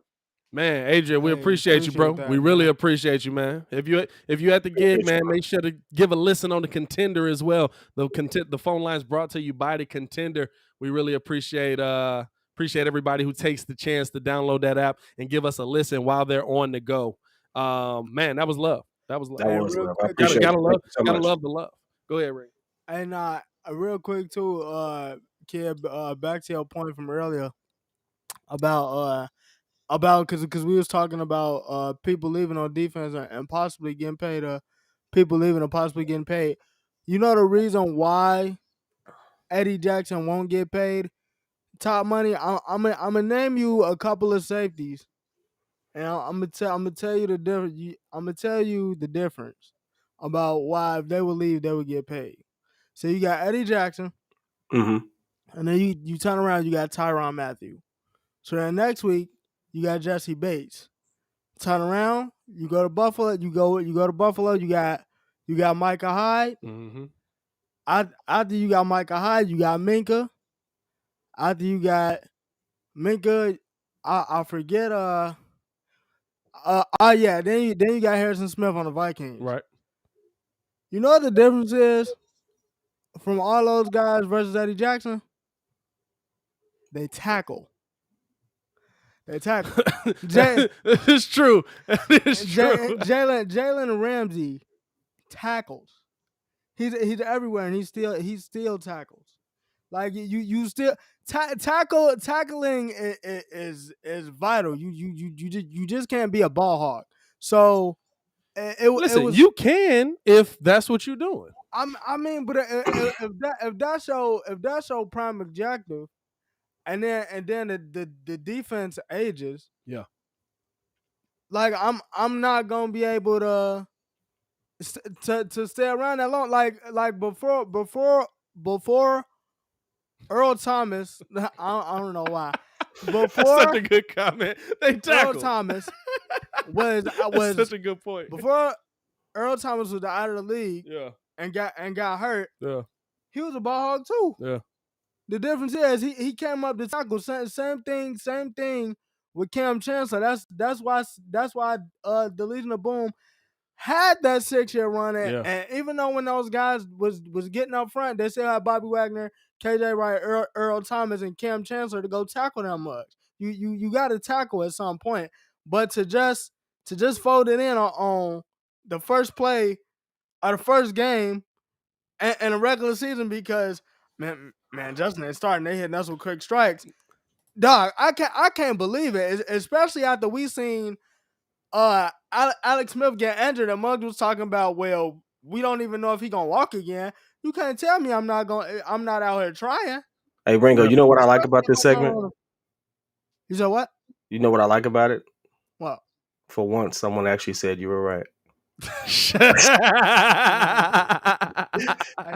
Man, Adrian, we appreciate you, bro. We really appreciate you, man. If you at the gig, man, make sure to give a listen on the Contender as well. The phone line's brought to you by the Contender. We really appreciate everybody who takes the chance to download that app and give us a listen while they're on the go. Man, that was love. That was love. I appreciate gotta love the love. Go ahead, Ray. And real quick too, Kid, back to your point from earlier about because we was talking about people leaving on defense and possibly getting paid, people leaving and possibly getting paid. You know the reason why Eddie Jackson won't get paid top money? I'm gonna name you a couple of safeties And I'm gonna tell you the difference. I'm gonna tell you the difference about why if they would leave, they would get paid. So you got Eddie Jackson, Mm-hmm. and then you turn around, you got Tyrann Mathieu. So then next week you got Jesse Bates. Turn around, you go to Buffalo. You go to Buffalo. You got Micah Hyde. Mm-hmm. After you got Micah Hyde, you got Minkah. After you got Minkah, I forget. Yeah. Then you got Harrison Smith on the Vikings. Right. You know what the difference is from all those guys versus Eddie Jackson? They tackle. It's true. It's true. Jalen Ramsey tackles. He's everywhere, and he still tackles. Like you still tackling is vital. You just can't be a ball hog. So listen, it was, you can if that's what you're doing. I mean, but if that's your prime objective, and then the defense ages, yeah. Like I'm not gonna be able to stay around that long. Like before Earl Thomas, I don't know why. Before That's such a good comment. They tackled. Earl Thomas was such a good point. Before Earl Thomas was out of the league, yeah, and got hurt, yeah, he was a ball hog too. Yeah. The difference is he came up to tackle. Same thing with Cam Chancellor. That's why the Legion of Boom had that 6-year run, and even though when those guys was getting up front, they still had Bobby Wagner, KJ Wright, Earl Thomas, and Cam Chancellor to go tackle that much. You got to tackle at some point, but to just fold it in on the first play of the first game in a regular season because man, Justin is starting. They hitting us with quick strikes. Dog, I can't believe it, especially after we seen Alex Smith get injured, and Muggs was talking about, well, we don't even know if he gonna walk again. You can't tell me I'm not out here trying. Hey, Ringo, you know what I like about this segment? You said what? You know what I like about it? What? For once, someone actually said you were right. Hey,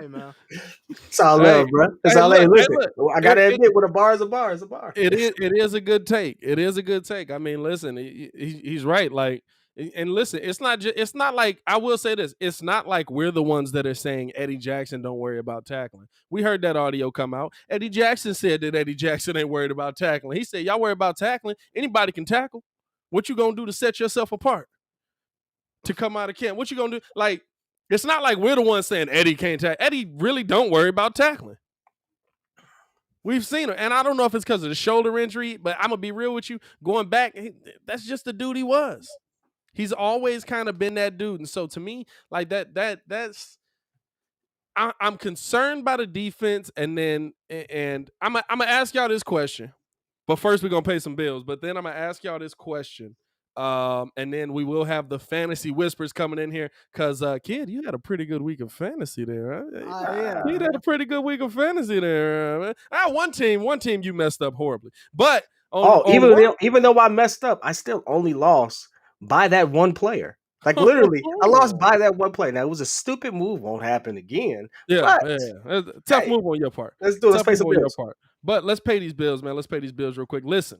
man. It's all love, bro. It's all love. Listen, I gotta admit, with a bar is a bar is a bar. It is a good take. It is a good take. I mean, listen, he's right. Like, and listen, it's not like, I will say this. It's not like we're the ones that are saying Eddie Jackson don't worry about tackling. We heard that audio come out. Eddie Jackson said that Eddie Jackson ain't worried about tackling. He said, y'all worry about tackling. Anybody can tackle. What you gonna do to set yourself apart? To come out of camp? What you gonna do? Like, it's not like we're the ones saying Eddie can't tackle. Eddie really don't worry about tackling. We've seen him, and I don't know if it's because of the shoulder injury, but I'm gonna be real with you. Going back, that's just the dude he was. He's always kind of been that dude, and so to me, like that's I'm concerned by the defense, and I'm gonna ask y'all this question, but first we're gonna pay some bills. But then I'm gonna ask y'all this question. And then we will have the fantasy whispers coming in here because, Kid, you had a pretty good week of fantasy there. Huh? Yeah. You had a pretty good week of fantasy there. One team you messed up horribly, but even though I messed up, I still only lost by that one player. Like literally, I lost by that one player. Now it was a stupid move. Won't happen again. Yeah, tough move on your part. Let's do it. Let's pay some bills. But let's pay these bills, man. Let's pay these bills real quick. Listen.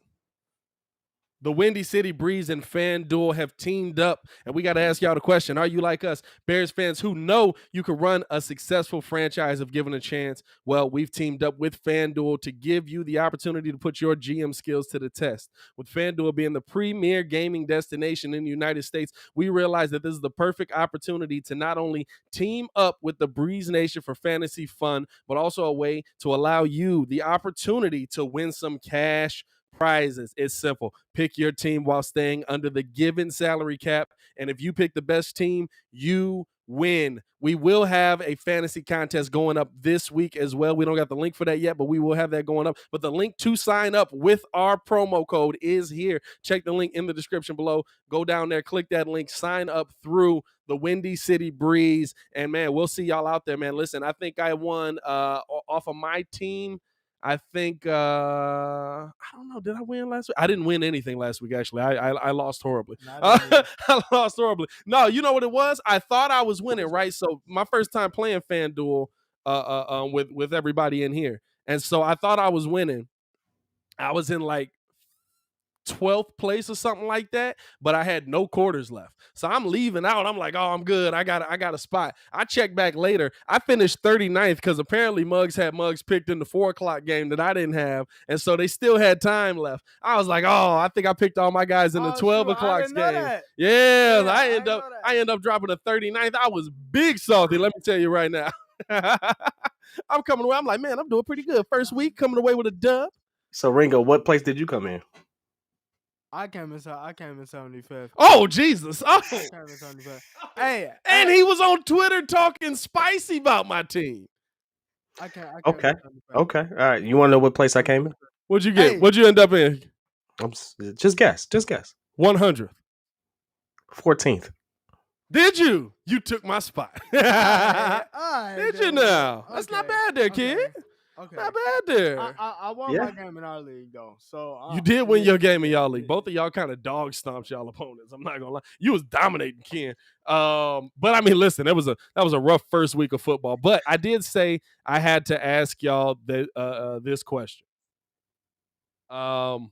The Windy City Breeze and FanDuel have teamed up, and we got to ask y'all the question. Are you like us, Bears fans who know you can run a successful franchise if given a chance? Well, we've teamed up with FanDuel to give you the opportunity to put your GM skills to the test. With FanDuel being the premier gaming destination in the United States, we realize that this is the perfect opportunity to not only team up with the Breeze Nation for fantasy fun, but also a way to allow you the opportunity to win some cash prizes. It's simple. Pick your team while staying under the given salary cap. And if you pick the best team, you win. We will have a fantasy contest going up this week as well. We don't got the link for that yet, but we will have that going up. But the link to sign up with our promo code is here. Check the link in the description below. Go down there, click that link, sign up through the Windy City Breeze. And, man, we'll see y'all out there, man. Listen, I think I won off of my team. I think I don't know. Did I win last week? I didn't win anything last week. Actually, I lost horribly. I lost horribly. No, you know what it was? I thought I was winning, right? So my first time playing FanDuel with everybody in here, and so I thought I was winning. I was in like 12th place or something like that, but I had no quarters left. So I'm leaving out. I'm like, oh, I'm good. I got a spot. I checked back later. I finished 39th because apparently Muggs had Muggs picked in the 4 o'clock game that I didn't have. And so they still had time left. I was like, oh, I think I picked all my guys in the 12 o'clock game. Yeah, I end up dropping to 39th. I was big salty, let me tell you right now. I'm coming away. I'm like, man, I'm doing pretty good. First week, coming away with a dub. So Ringo, what place did you come in? I came in 75th. Oh, Jesus. Oh. I came in 75th. Hey, and he was on Twitter talking spicy about my team. I came okay. Okay. All right. You want to know what place I came in? What'd you get? What'd you end up in? Just guess. 100th. 14th. Did you? You took my spot. Did you now? That's not bad there, kid. Okay. Not bad there. I won my game in our league, though. So you did win your game in y'all league. Both of y'all kind of dog stomped y'all opponents. I'm not gonna lie. You was dominating Ken. But I mean, listen, that was a rough first week of football. But I did say I had to ask y'all this question. And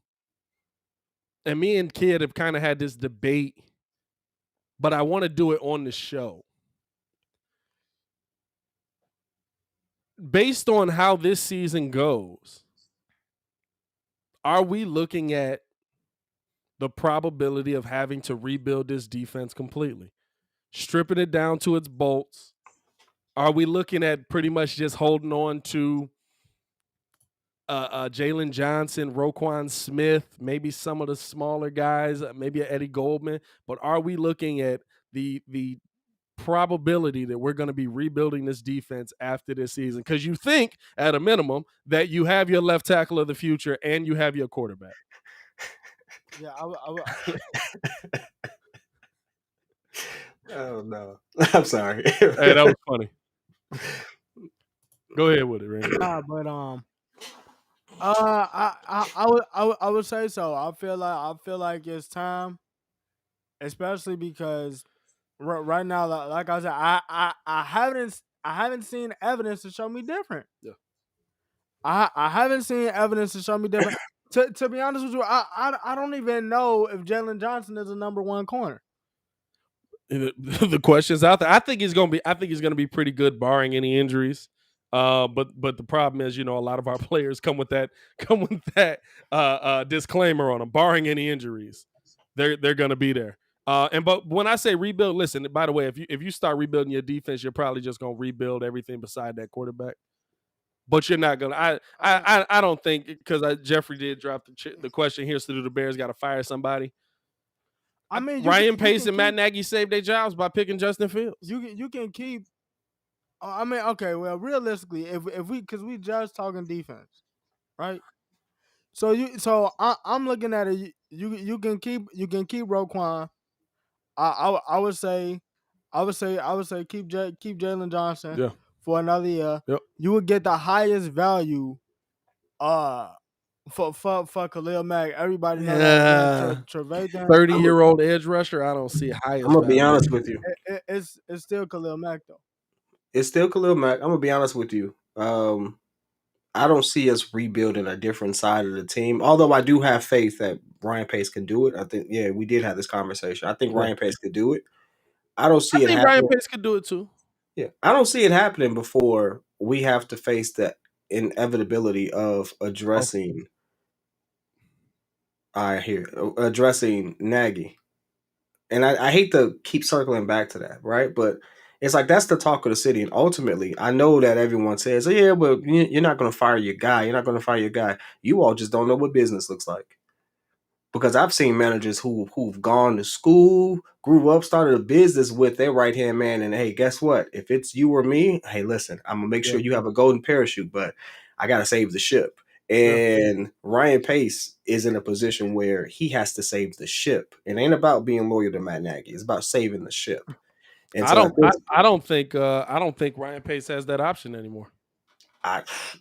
me and Kid have kind of had this debate, but I want to do it on the show. Based on how this season goes, are we looking at the probability of having to rebuild this defense completely? Stripping it down to its bolts? Are we looking at pretty much just holding on to Jalen Johnson, Roquan Smith, maybe some of the smaller guys, maybe Eddie Goldman? But are we looking at the probability that we're going to be rebuilding this defense after this season? Because you think, at a minimum, that you have your left tackle of the future and you have your quarterback. Yeah, Oh no! I'm sorry. Hey, that was funny. Go ahead with it, Randy. Nah, but I would say so. I feel like it's time, especially because right now, like I said, I haven't seen evidence to show me different. Yeah. I haven't seen evidence to show me different. To be honest with you, I don't even know if Jalen Johnson is a number 1 corner. The question's out there. I think he's gonna be pretty good, barring any injuries. But the problem is, a lot of our players come with that disclaimer on them, barring any injuries. They're gonna be there. But when I say rebuild, listen, by the way, if you start rebuilding your defense, you're probably just gonna rebuild everything beside that quarterback. But you're not gonna. I don't think, because Jeffrey did drop the question here. So do the Bears got to fire somebody? I mean, Ryan Pace and Matt Nagy saved their jobs by picking Justin Fields. You can keep. I mean, okay. Well, realistically, if we, because we just talking defense, right? So I'm looking at it. You can keep Roquan. I would say keep Jalen Johnson for another year. Yep. You would get the highest value for Khalil Mack. Everybody knows Trevathan, 30-year-old edge rusher. I don't see highest. I'm gonna be honest with you. It's still Khalil Mack though. It's still Khalil Mack. I'm gonna be honest with you. I don't see us rebuilding a different side of the team. Although I do have faith that Ryan Pace can do it. I think, we did have this conversation. I think Ryan Pace could do it. I don't see it happening. Ryan Pace could do it too. Yeah, I don't see it happening before we have to face the inevitability of addressing. Addressing Nagy, and I hate to keep circling back to that, right? But it's like that's the talk of the city, and ultimately, I know that everyone says, "Oh, yeah, but you're not going to fire your guy. You're not going to fire your guy." You all just don't know what business looks like. Because I've seen managers who've gone to school, grew up, started a business with their right-hand man, and hey, guess what? If it's you or me, hey, listen, I'm going to make sure you have a golden parachute, but I got to save the ship. And Ryan Pace is in a position where he has to save the ship. It ain't about being loyal to Matt Nagy. It's about saving the ship. And I don't think Ryan Pace has that option anymore.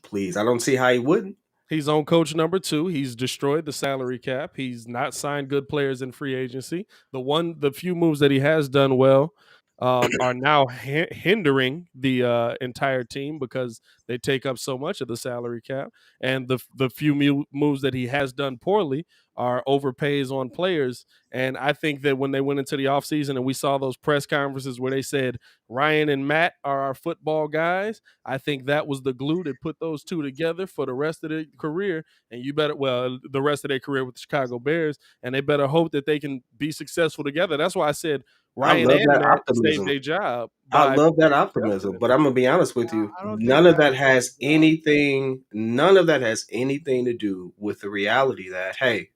Please, I don't see how he wouldn't. He's on coach number 2. He's destroyed the salary cap. He's not signed good players in free agency. The few moves that he has done well are now hindering the entire team because they take up so much of the salary cap. And the few moves that he has done poorly are overpays on players. And I think that when they went into the offseason and we saw those press conferences where they said Ryan and Matt are our football guys, I think that was the glue that put those two together for the rest of their career. And the rest of their career with the Chicago Bears, and they better hope that they can be successful together. That's why I said Ryan and Matt saved their job. I love that optimism, but I'm gonna be honest with you. None of that has anything to do with the reality that, hey,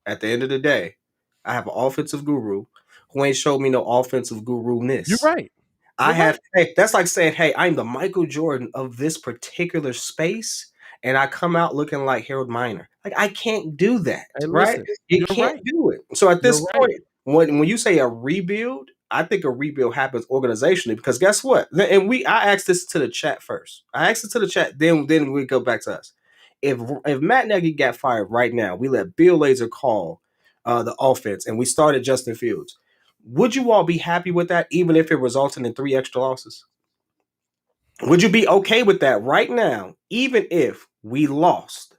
at the end of the day, I have an offensive guru who ain't showed me no offensive guru-ness. You're right. Hey, that's like saying, hey, I'm the Michael Jordan of this particular space, and I come out looking like Harold Miner. Like, I can't do that, right? You can't do it. So at this point, when you say a rebuild, I think a rebuild happens organizationally because guess what? And I asked this to the chat first. I asked it to the chat, then we go back to us. If Matt Nagy got fired right now, we let Bill Lazor call the offense, and we started Justin Fields. Would you all be happy with that, even if it resulted in 3 extra losses? Would you be okay with that right now, even if we lost?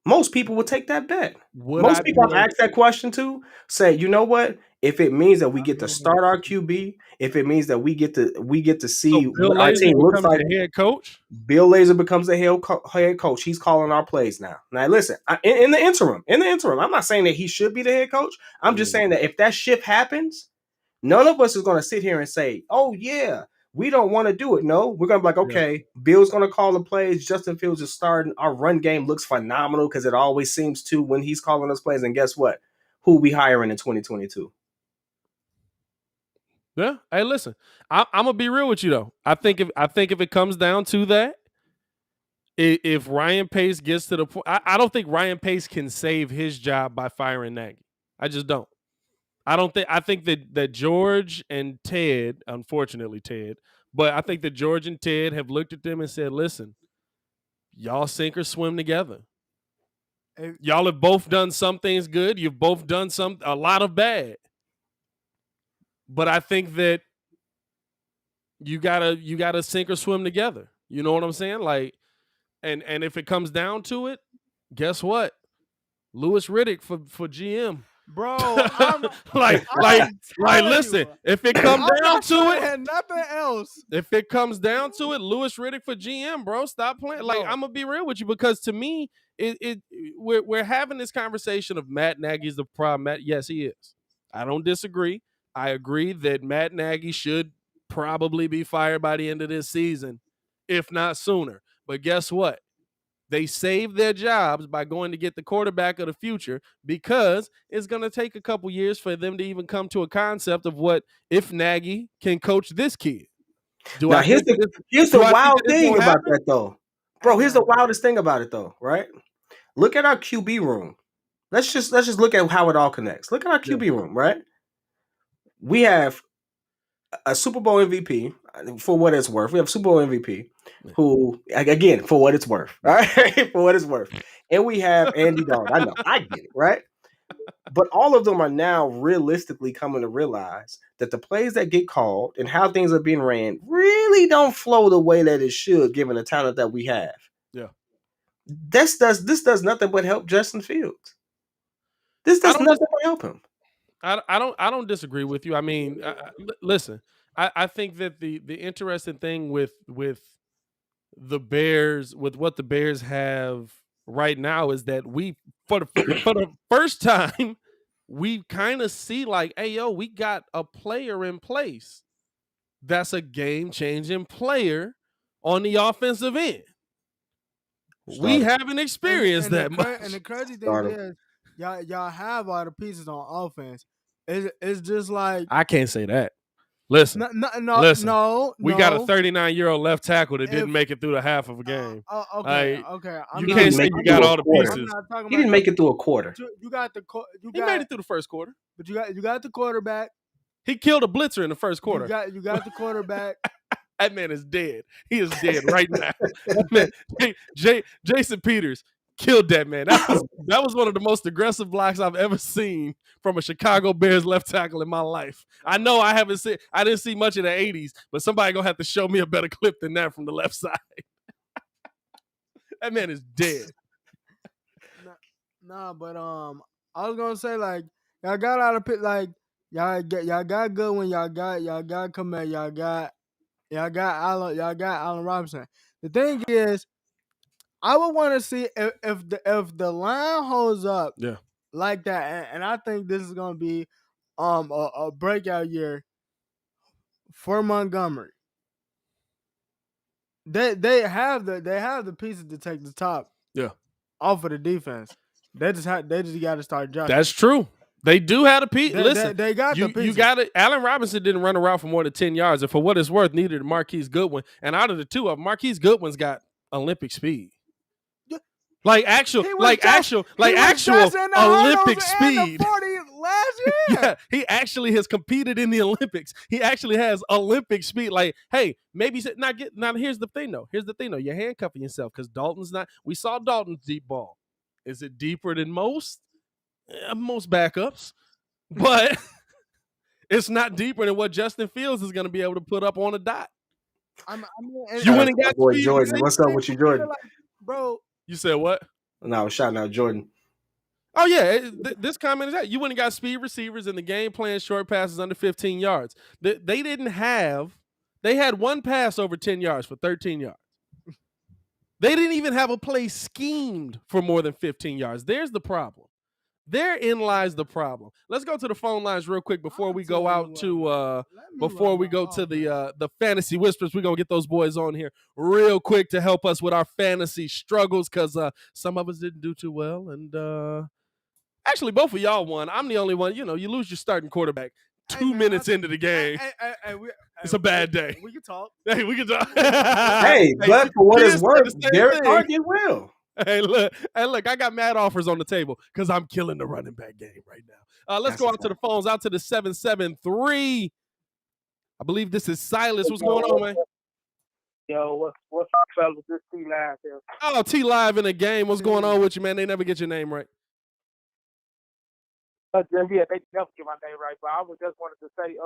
Most people would take that bet. Most people I've asked that question to say, you know what? If it means that we get to start our QB, if it means that we get to see what our team looks like, the head coach. Bill Lazor becomes the head coach. He's calling our plays now. Now listen, in the interim, I'm not saying that he should be the head coach. I'm just saying that if that shift happens, none of us is going to sit here and say, "Oh yeah, we don't want to do it." No, we're going to be like, okay, Bill's going to call the plays. Justin Fields is starting. Our run game looks phenomenal because it always seems to when he's calling those plays. And guess what? Who we hiring in 2022? Yeah. Hey, listen, I'm gonna be real with you though. I think if it comes down to that, if Ryan Pace gets to the point, I don't think Ryan Pace can save his job by firing Nagy. I just don't. I think that George and Ted, unfortunately Ted, but I think that George and Ted have looked at them and said, listen, y'all sink or swim together. Y'all have both done some things good. You've both done a lot of bad. But I think that you gotta sink or swim together. You know what I'm saying? Like, and if it comes down to it, guess what? Louis Riddick for GM. Bro, listen, if it comes down to it, nothing else. If it comes down to it, Louis Riddick for GM, bro. Stop playing. Like, I'm gonna be real with you because to me, we're having this conversation of Matt Nagy's the problem. Yes, he is. I don't disagree. I agree that Matt Nagy should probably be fired by the end of this season, if not sooner. But guess what? They saved their jobs by going to get the quarterback of the future because it's going to take a couple years for them to even come to a concept of what if Nagy can coach this kid. Here's the wild thing about that, though. Bro, here's the wildest thing about it, though, right? Look at our QB room. Let's just look at how it all connects. Look at our QB room, right? We have a Super Bowl MVP, for what it's worth. We have Super Bowl MVP, who, again, for what it's worth, all right? For what it's worth. And we have Andy Dalton. I know, I get it, right? But all of them are now realistically coming to realize that the plays that get called and how things are being ran really don't flow the way that it should, given the talent that we have. Yeah. This does nothing but help Justin Fields. This does nothing but help him. I don't disagree with you. I mean, listen, I think that the interesting thing with the Bears, with what the Bears have right now, is that we for the first time we kind of see like, hey yo, we got a player in place that's a game-changing player on the offensive end. We haven't experienced that much. And the crazy thing is, y'all have all the pieces on offense. It's just like, I can't say that. Listen, no. We got a 39-year-old left tackle that didn't make it through the half of a game. Okay. You can't say you got all the pieces. He didn't make it through a quarter. You got the. He made it through the first quarter. But you got the quarterback. He killed a blitzer in the first quarter. You got the quarterback. That man is dead. He is dead right now. Man, Jason Peters killed that man. That was one of the most aggressive blocks I've ever seen from a Chicago Bears left tackle in my life. I know I didn't see much of the 80s, but somebody gonna have to show me a better clip than that from the left side. That man is dead. Nah, but I was gonna say, like, y'all got out of pit, like, y'all got good when y'all got Komet, y'all got Allen Robinson. The thing is, I would want to see if the line holds up, like that, and I think this is gonna be a breakout year for Montgomery. They have the pieces to take the top off of the defense. They just got to start jumping. That's true. They do have a piece. Listen, they got the pieces. You got it. Allen Robinson didn't run a route for more than 10 yards, and for what it's worth, neither did Marquise Goodwin. And out of the two of them, Marquise Goodwin's got Olympic speed. Like actual Olympic speed. 40 last year. Yeah, he actually has competed in the Olympics. He actually has Olympic speed. Like, hey, maybe now. Here's the thing though. You're handcuffing yourself because Dalton's not. We saw Dalton's deep ball. Is it deeper than most? Most backups, but it's not deeper than what Justin Fields is going to be able to put up on a dot. You went and got boy Jordan. What's up with you, Jordan? Bro. You said what? No, I was shouting out Jordan. Oh, yeah. This comment is that you went and got speed receivers in the game playing short passes under 15 yards. They had one pass over 10 yards for 13 yards. They didn't even have a play schemed for more than 15 yards. There's the problem. Therein lies the problem. Let's go to the phone lines real quick before we go out to the fantasy whispers. We're gonna get those boys on here real quick to help us with our fantasy struggles because some of us didn't do too well, and actually both of y'all won. I'm the only one. You lose your starting quarterback 2 minutes into the game. It's a bad day. We can talk. Hey, we can talk. Hey, but for what it's worth, Derek Carr did well. Hey, look! I got mad offers on the table because I'm killing the running back game right now. Let's go out to the phones, out to the 773. I believe this is Silas. What's going on, man? Yo, what's up, fellas? This T-Live here. Oh, T-Live in the game. What's going on with you, man? They never get your name right. Yeah, they never get my name right, but I just wanted to say,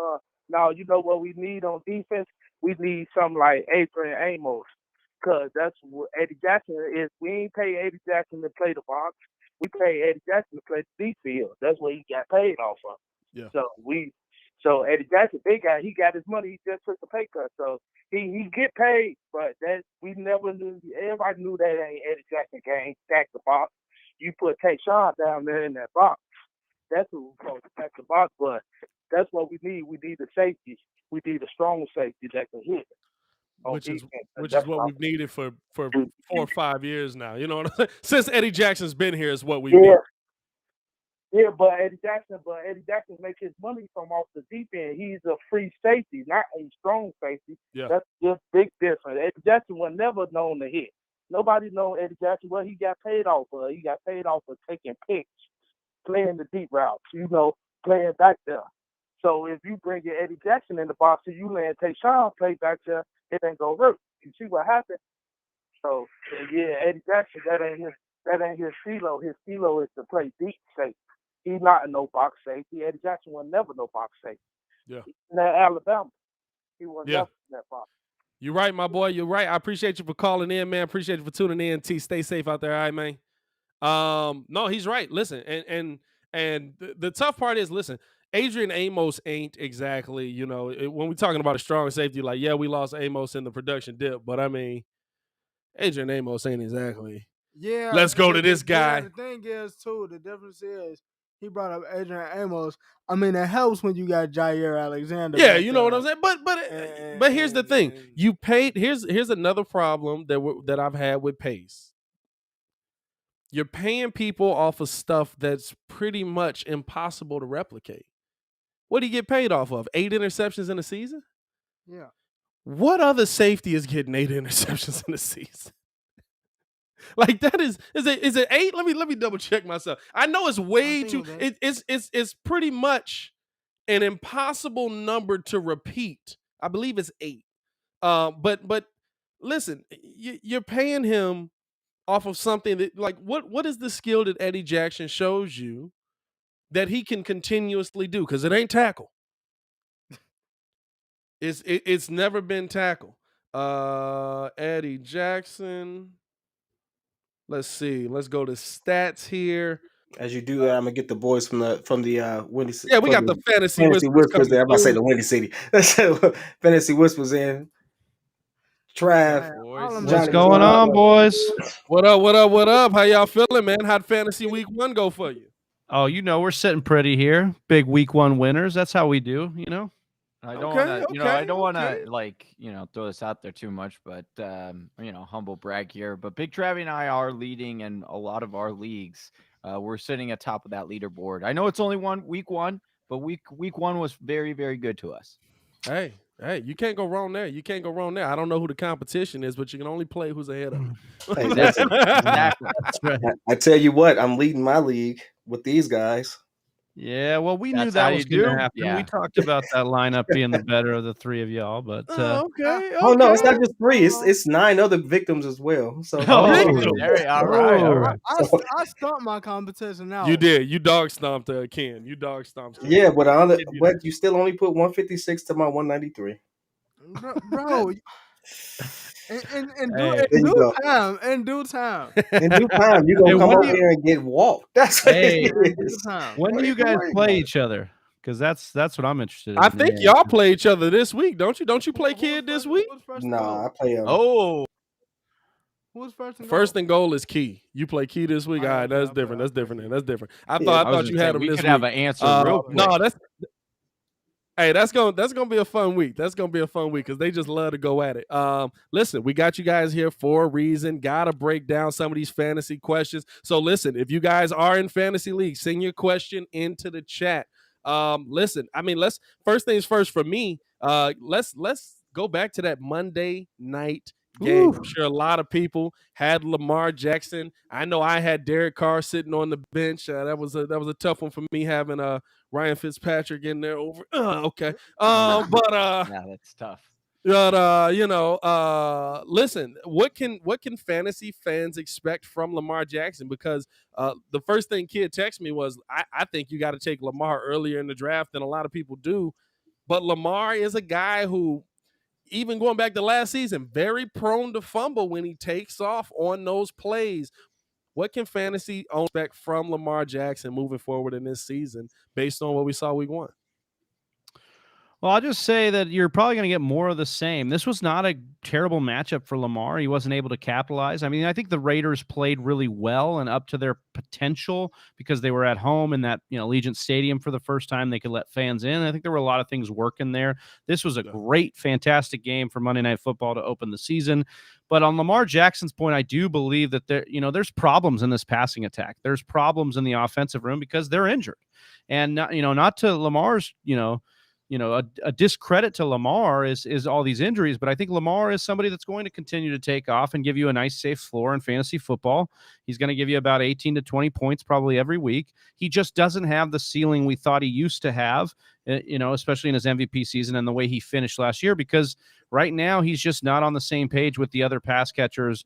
now, you know what we need on defense? We need something like Adrian Amos. Because that's what Eddie Jackson is. We ain't pay Eddie Jackson to play the box. We pay Eddie Jackson to play the deep field. That's what he got paid off of. Yeah. So Eddie Jackson, he got his money. He just took the pay cut. So he get paid, but we never knew. Everybody knew that ain't Eddie Jackson game. Stack the box. You put Tayshaun down there in that box. That's who's supposed to stack the box. But that's what we need. We need a safety. We need a strong safety that can hit. Which is what we've needed for 4 or 5 years now. You know what I'm saying? Since Eddie Jackson's been here is what we need. Yeah, but Eddie Jackson makes his money from off the deep end. He's a free safety, not a strong safety. Yeah. That's just big difference. Eddie Jackson was never known to hit. Nobody know Eddie Jackson. Well, he got paid off for. He got paid off for taking picks, playing the deep routes, playing back there. So if you bring your Eddie Jackson in the box and you let Tayshaun play back there, it ain't gonna work. You see what happened? So yeah, Eddie Jackson, that ain't his stilo. His stilo is to play deep safety. He's not a no box safety. Eddie Jackson was never no box safety. Yeah. In Alabama, he was never in that box. You're right, my boy. You're right. I appreciate you for calling in, man. Appreciate you for tuning in. T, stay safe out there, all right, man. No, he's right. Listen, and the tough part is, listen, Adrian Amos ain't exactly, when we're talking about a strong safety, like, yeah, we lost Amos in the production dip, but I mean, Adrian Amos ain't exactly. Yeah. Let's go to this guy. The thing is, too, the difference is he brought up Adrian Amos. I mean, it helps when you got Jair Alexander. Yeah, you know what I'm saying? But here's the thing. You paid, here's another problem that I've had with Pace. You're paying people off of stuff that's pretty much impossible to replicate. What do you get paid off of? 8 interceptions in a season? Yeah. What other safety is getting 8 interceptions in a season? Like that is it 8? Let me double check myself. I know it's way too. It's pretty much an impossible number to repeat. I believe it's 8. But listen, you're paying him off of something that, like, what is the skill that Eddie Jackson shows you that he can continuously do? Because it ain't tackle. It's never been tackle. Eddie Jackson. Let's see. Let's go to stats here. As you do that, I'm gonna get the boys from the Windy City. Yeah, we got the Fantasy Whispers there. I'm about to say the Windy City. Fantasy Whispers in. Trav, what's going on, boys? What up? What up? What up? How y'all feeling, man? How'd Fantasy Week 1 go for you? Oh, we're sitting pretty here. Big Week 1 winners. That's how we do, I don't want to, I don't want to, throw this out there too much, but humble brag here. But Big Travie and I are leading in a lot of our leagues. We're sitting atop of that leaderboard. I know it's only week one, but week 1 was very, very good to us. Hey, you can't go wrong there. You can't go wrong there. I don't know who the competition is, but you can only play who's ahead of you. Hey, exactly. That's right. I tell you what, I'm leading my league with these guys. Yeah, well, we knew that was going to happen. Yeah. We talked about that lineup being the better of the three of y'all, but okay. Oh no, it's not just 3; it's 9 other victims as well. So all right. I stomped my competition out. You did. You dog stomped Ken. You dog stomped. Ken. Yeah, but you still only put 156 to my 193. Bro. In due time. In due time, you're gonna come over here and get walked. That's what it is. When do you guys play each other? Because that's what I'm interested in. I think y'all play each other this week, don't you? Don't you play Kid this week? Nah, I play him. Who's first and goal? First and goal is Key. You play Key this week. All right, that's different. That's different. That's different. I thought you had him this week. We could have an answer real quick. No, that's gonna be a fun week. That's gonna be a fun week because they just love to go at it. Listen, we got you guys here for a reason. Gotta break down some of these fantasy questions. So listen, if you guys are in fantasy league, send your question into the chat. Listen, let's first things first for me. Let's go back to that Monday night game. I'm sure a lot of people had Lamar Jackson. I know I had Derek Carr sitting on the bench. That was a tough one for me having Ryan Fitzpatrick in there over. Okay. But yeah, that's tough. But listen, what can fantasy fans expect from Lamar Jackson? Because the first thing Kid texted me was, I think you got to take Lamar earlier in the draft than a lot of people do. But Lamar is a guy who, even going back to last season, very prone to fumble when he takes off on those plays. What can fantasy expect from Lamar Jackson moving forward in this season based on what we saw week 1? Well, I'll just say that you're probably going to get more of the same. This was not a terrible matchup for Lamar. He wasn't able to capitalize. I think the Raiders played really well and up to their potential because they were at home in that Allegiant Stadium for the first time. They could let fans in. I think there were a lot of things working there. This was a great, fantastic game for Monday Night Football to open the season. But on Lamar Jackson's point, I do believe that there's problems in this passing attack. There's problems in the offensive room because they're injured, and not to Lamar's a discredit to Lamar is all these injuries, but I think Lamar is somebody that's going to continue to take off and give you a nice, safe floor in fantasy football. He's going to give you about 18 to 20 points probably every week. He just doesn't have the ceiling we thought he used to have, especially in his MVP season and the way he finished last year, because right now he's just not on the same page with the other pass catchers.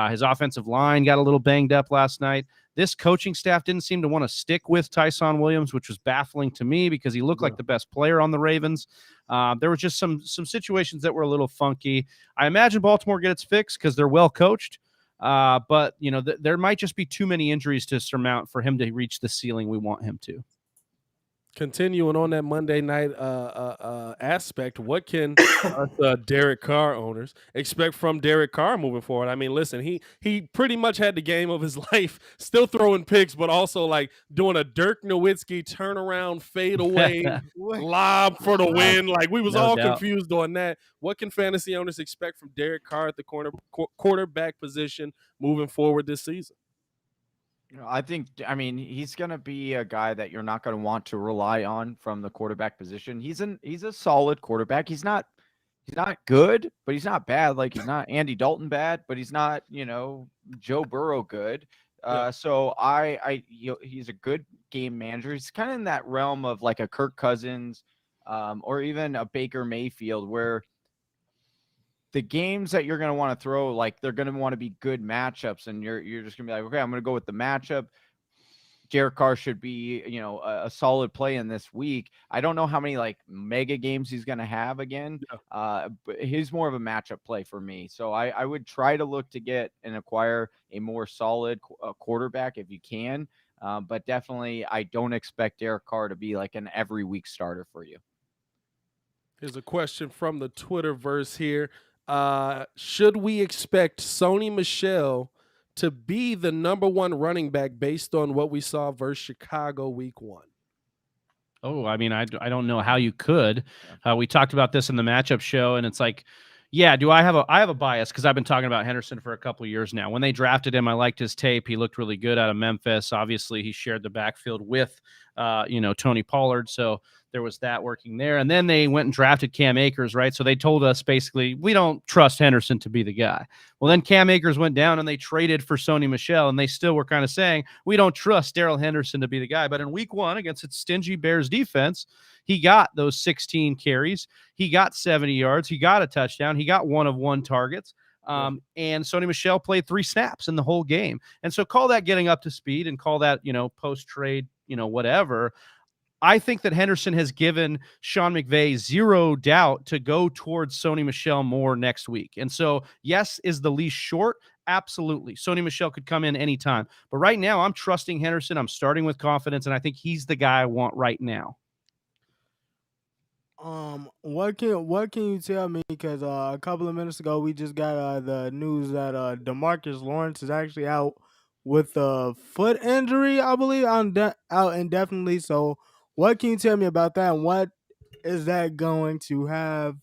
His offensive line got a little banged up last night. This coaching staff didn't seem to want to stick with Tyson Williams, which was baffling to me because he looked like the best player on the Ravens. There were just some situations that were a little funky. I imagine Baltimore gets fixed because they're well coached. But there might just be too many injuries to surmount for him to reach the ceiling we want him to. Continuing on that Monday night aspect, what can us Derek Carr owners expect from Derek Carr moving forward? Listen, he pretty much had the game of his life, still throwing picks, but also like doing a Dirk Nowitzki turnaround, fade away, lob for the win. Like we was confused on that. What can fantasy owners expect from Derek Carr at the quarterback position moving forward this season? I think, he's going to be a guy that you're not going to want to rely on from the quarterback position. He's a solid quarterback. He's not good, but he's not bad. Like he's not Andy Dalton bad, but he's not, Joe Burrow good. So he's a good game manager. He's kind of in that realm of like a Kirk Cousins, or even a Baker Mayfield, where the games that you're going to want to throw, like they're going to want to be good matchups, and you're just going to be like, okay, I'm going to go with the matchup. Derek Carr should be, a solid play in this week. I don't know how many like mega games he's going to have again. But he's more of a matchup play for me. So I would try to look to get and acquire a more solid quarterback if you can. But definitely, I don't expect Derek Carr to be like an every week starter for you. Here's a question from the Twitterverse here. Should we expect Sony Michel to be the number one running back based on what we saw versus Chicago week 1? Oh, I mean, I don't know how you could. We talked about this in the matchup show, and it's like, yeah, I have a bias because I've been talking about Henderson for a couple of years now. When they drafted him, I liked his tape. He looked really good out of Memphis. Obviously, he shared the backfield with, Tony Pollard. So there was that working there. And then they went and drafted Cam Akers, right? So they told us basically, we don't trust Henderson to be the guy. Well, then Cam Akers went down and they traded for Sony Michel, and they still were kind of saying, we don't trust Darrell Henderson to be the guy. But in week 1 against its stingy Bears defense, he got those 16 carries. He got 70 yards. He got a touchdown. He got 1 of 1 targets. And Sony Michel played 3 snaps in the whole game. And so call that getting up to speed and call that, post-trade, whatever. I think that Henderson has given Sean McVay zero doubt to go towards Sony Michel more next week. And so, yes, is the leash short? Absolutely. Sony Michel could come in anytime. But right now, I'm trusting Henderson. I'm starting with confidence, and I think he's the guy I want right now. What can you tell me? Because a couple of minutes ago, we just got the news that DeMarcus Lawrence is actually out with a foot injury, I believe, out indefinitely. So, what can you tell me about that? And what is that going to have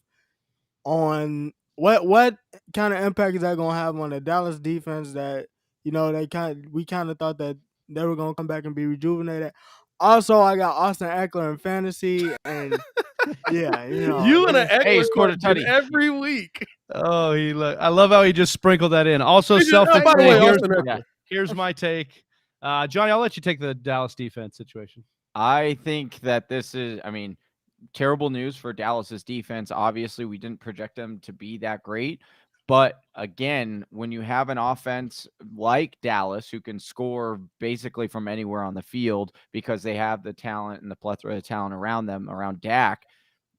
on what kind of impact is that going to have on the Dallas defense? That we kind of thought that they were going to come back and be rejuvenated. Also, I got Austin Eckler in fantasy, and yeah, you and an Eckler scored every week. Oh, I love how he just sprinkled that in. Also, here's my take. Johnny, I'll let you take the Dallas defense situation. I think that this is, terrible news for Dallas's defense. Obviously, we didn't project them to be that great. But again, when you have an offense like Dallas who can score basically from anywhere on the field because they have the talent and the plethora of talent around them, around Dak,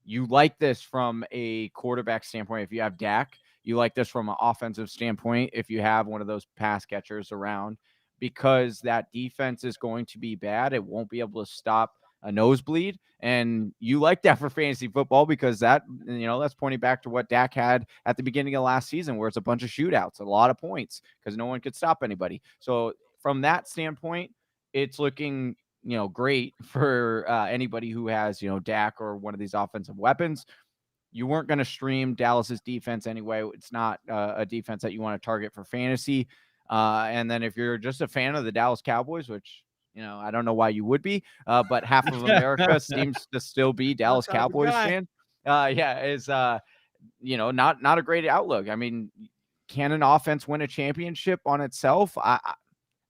you like this from a quarterback standpoint. If you have Dak, you like this from an offensive standpoint if you have one of those pass catchers around, because that defense is going to be bad. It won't be able to stop a nosebleed. And you like that for fantasy football because that's pointing back to what Dak had at the beginning of last season, where it's a bunch of shootouts, a lot of points because no one could stop anybody. So from that standpoint, it's looking, great for anybody who has, Dak or one of these offensive weapons. You weren't going to stream Dallas's defense anyway. It's not a defense that you want to target for fantasy. And then if you're just a fan of the Dallas Cowboys, which, I don't know why you would be, but half of America seems to still be Dallas Cowboys fan. Is not a great outlook. Can an offense win a championship on itself? I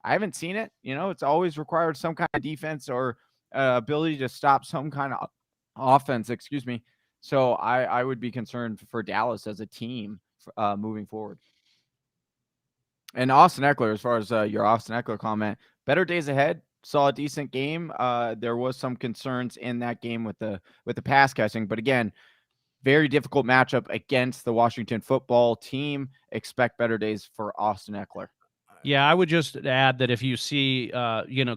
haven't seen it. It's always required some kind of defense or ability to stop some kind of offense. Excuse me. So I would be concerned for Dallas as a team moving forward. And Austin Eckler, as far as your Austin Eckler comment, better days ahead. Saw a decent game. There was some concerns in that game with the pass catching, but again, very difficult matchup against the Washington football team. Expect better days for Austin Eckler. Yeah, I would just add that if you see,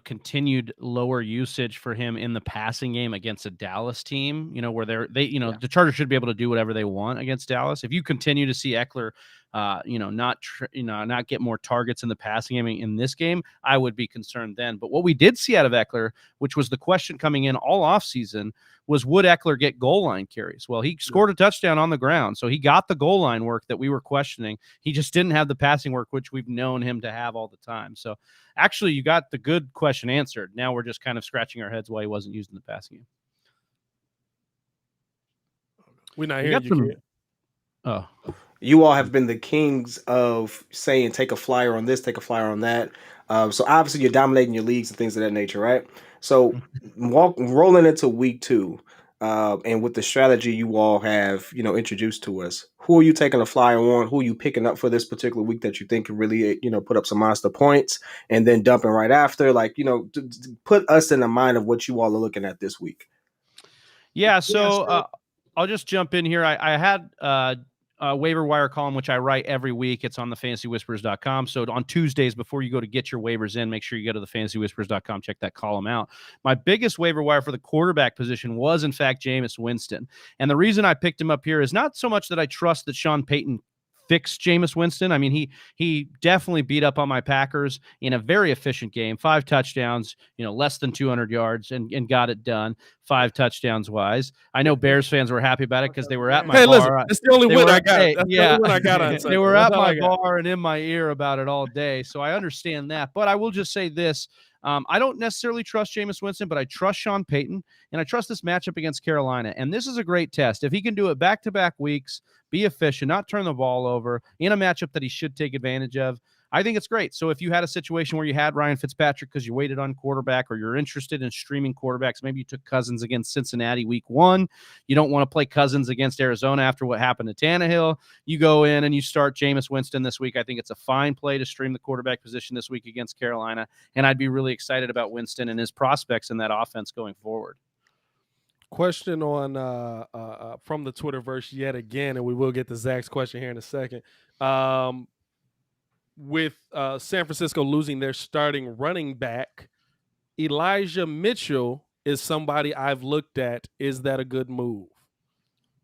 continued lower usage for him in the passing game against a Dallas team, where the Chargers should be able to do whatever they want against Dallas. If you continue to see Eckler, not get more targets in the passing game in this game, I would be concerned then. But what we did see out of Eckler, which was the question coming in all offseason, was would Eckler get goal line carries? Well, he scored a touchdown on the ground, so he got the goal line work that we were questioning. He just didn't have the passing work, which we've known him to have all the time. So actually, you got the good question answered. Now we're just kind of scratching our heads why he wasn't used in the passing game. We're not hearing you. Oh. You all have been the kings of saying take a flyer on this, take a flyer on that. So obviously you're dominating your leagues and things of that nature, right? So rolling into week 2, and with the strategy you all have, introduced to us, who are you taking a flyer on? Who are you picking up for this particular week that you think can really, put up some monster points, and then dumping right after? Like, put us in the mind of what you all are looking at this week. Yeah, so I'll just jump in here. I had a waiver wire column, which I write every week. It's on the fantasywhispers.com. So on Tuesdays, before you go to get your waivers in, make sure you go to the fantasywhispers.com, check that column out. My biggest waiver wire for the quarterback position was, in fact, Jameis Winston. And the reason I picked him up here is not so much that I trust that Sean Payton fix Jameis Winston. I mean, he definitely beat up on my Packers in a very efficient game, 5 touchdowns, less than 200 yards, and got it done 5 touchdowns wise. I know Bears fans were happy about it because they were at my bar. Listen, it's the only win I got. That's the only win I got on Sunday. They were at my bar and in my ear about it all day, so I understand that. But I will just say this. I don't necessarily trust Jameis Winston, but I trust Sean Payton, and I trust this matchup against Carolina. And this is a great test. If he can do it back-to-back weeks, be efficient, not turn the ball over in a matchup that he should take advantage of, I think it's great. So if you had a situation where you had Ryan Fitzpatrick because you waited on quarterback, or you're interested in streaming quarterbacks, maybe you took Cousins against Cincinnati week 1. You don't want to play Cousins against Arizona after what happened to Tannehill. You go in and you start Jameis Winston this week. I think it's a fine play to stream the quarterback position this week against Carolina, and I'd be really excited about Winston and his prospects in that offense going forward. Question on from the Twitterverse yet again, and we will get to Zach's question here in a second. With San Francisco losing their starting running back, Elijah Mitchell is somebody I've looked at. Is that a good move?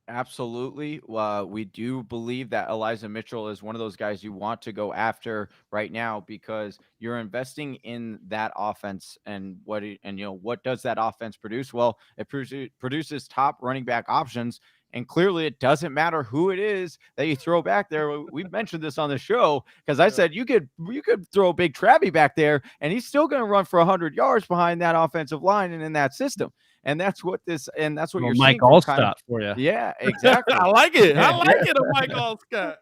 Absolutely. We do believe that Elijah Mitchell is one of those guys you want to go after right now, because you're investing in that offense. And what does that offense produce? Well, it produces top running back options. And clearly it doesn't matter who it is that you throw back there. We've mentioned this on the show, because I said you could throw Big Travie back there and he's still going to run for 100 yards behind that offensive line and in that system. And that's what you're Mike seeing. Allstott for you. Yeah, exactly. I like it. I like it, Mike Allstott.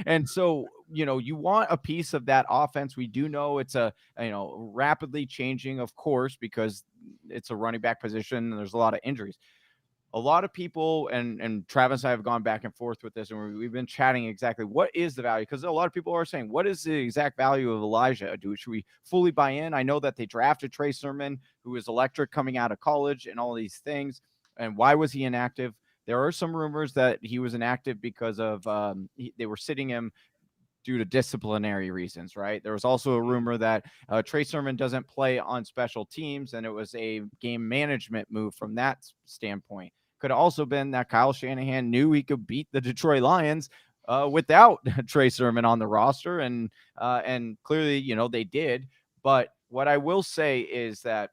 And so, you want a piece of that offense. We do know it's a, rapidly changing, of course, because it's a running back position and there's a lot of injuries. A lot of people, and Travis and I have gone back and forth with this, and we've been chatting exactly what is the value, because a lot of people are saying, what is the exact value of Elijah? Should we fully buy in? I know that they drafted Trey Sermon, who is electric coming out of college and all these things. And why was he inactive? There are some rumors that he was inactive because of they were sitting him due to disciplinary reasons, right? There was also a rumor that Trey Sermon doesn't play on special teams, and it was a game management move from that standpoint. Could have also been that Kyle Shanahan knew he could beat the Detroit Lions without Trey Sermon on the roster, and clearly, they did. But what I will say is that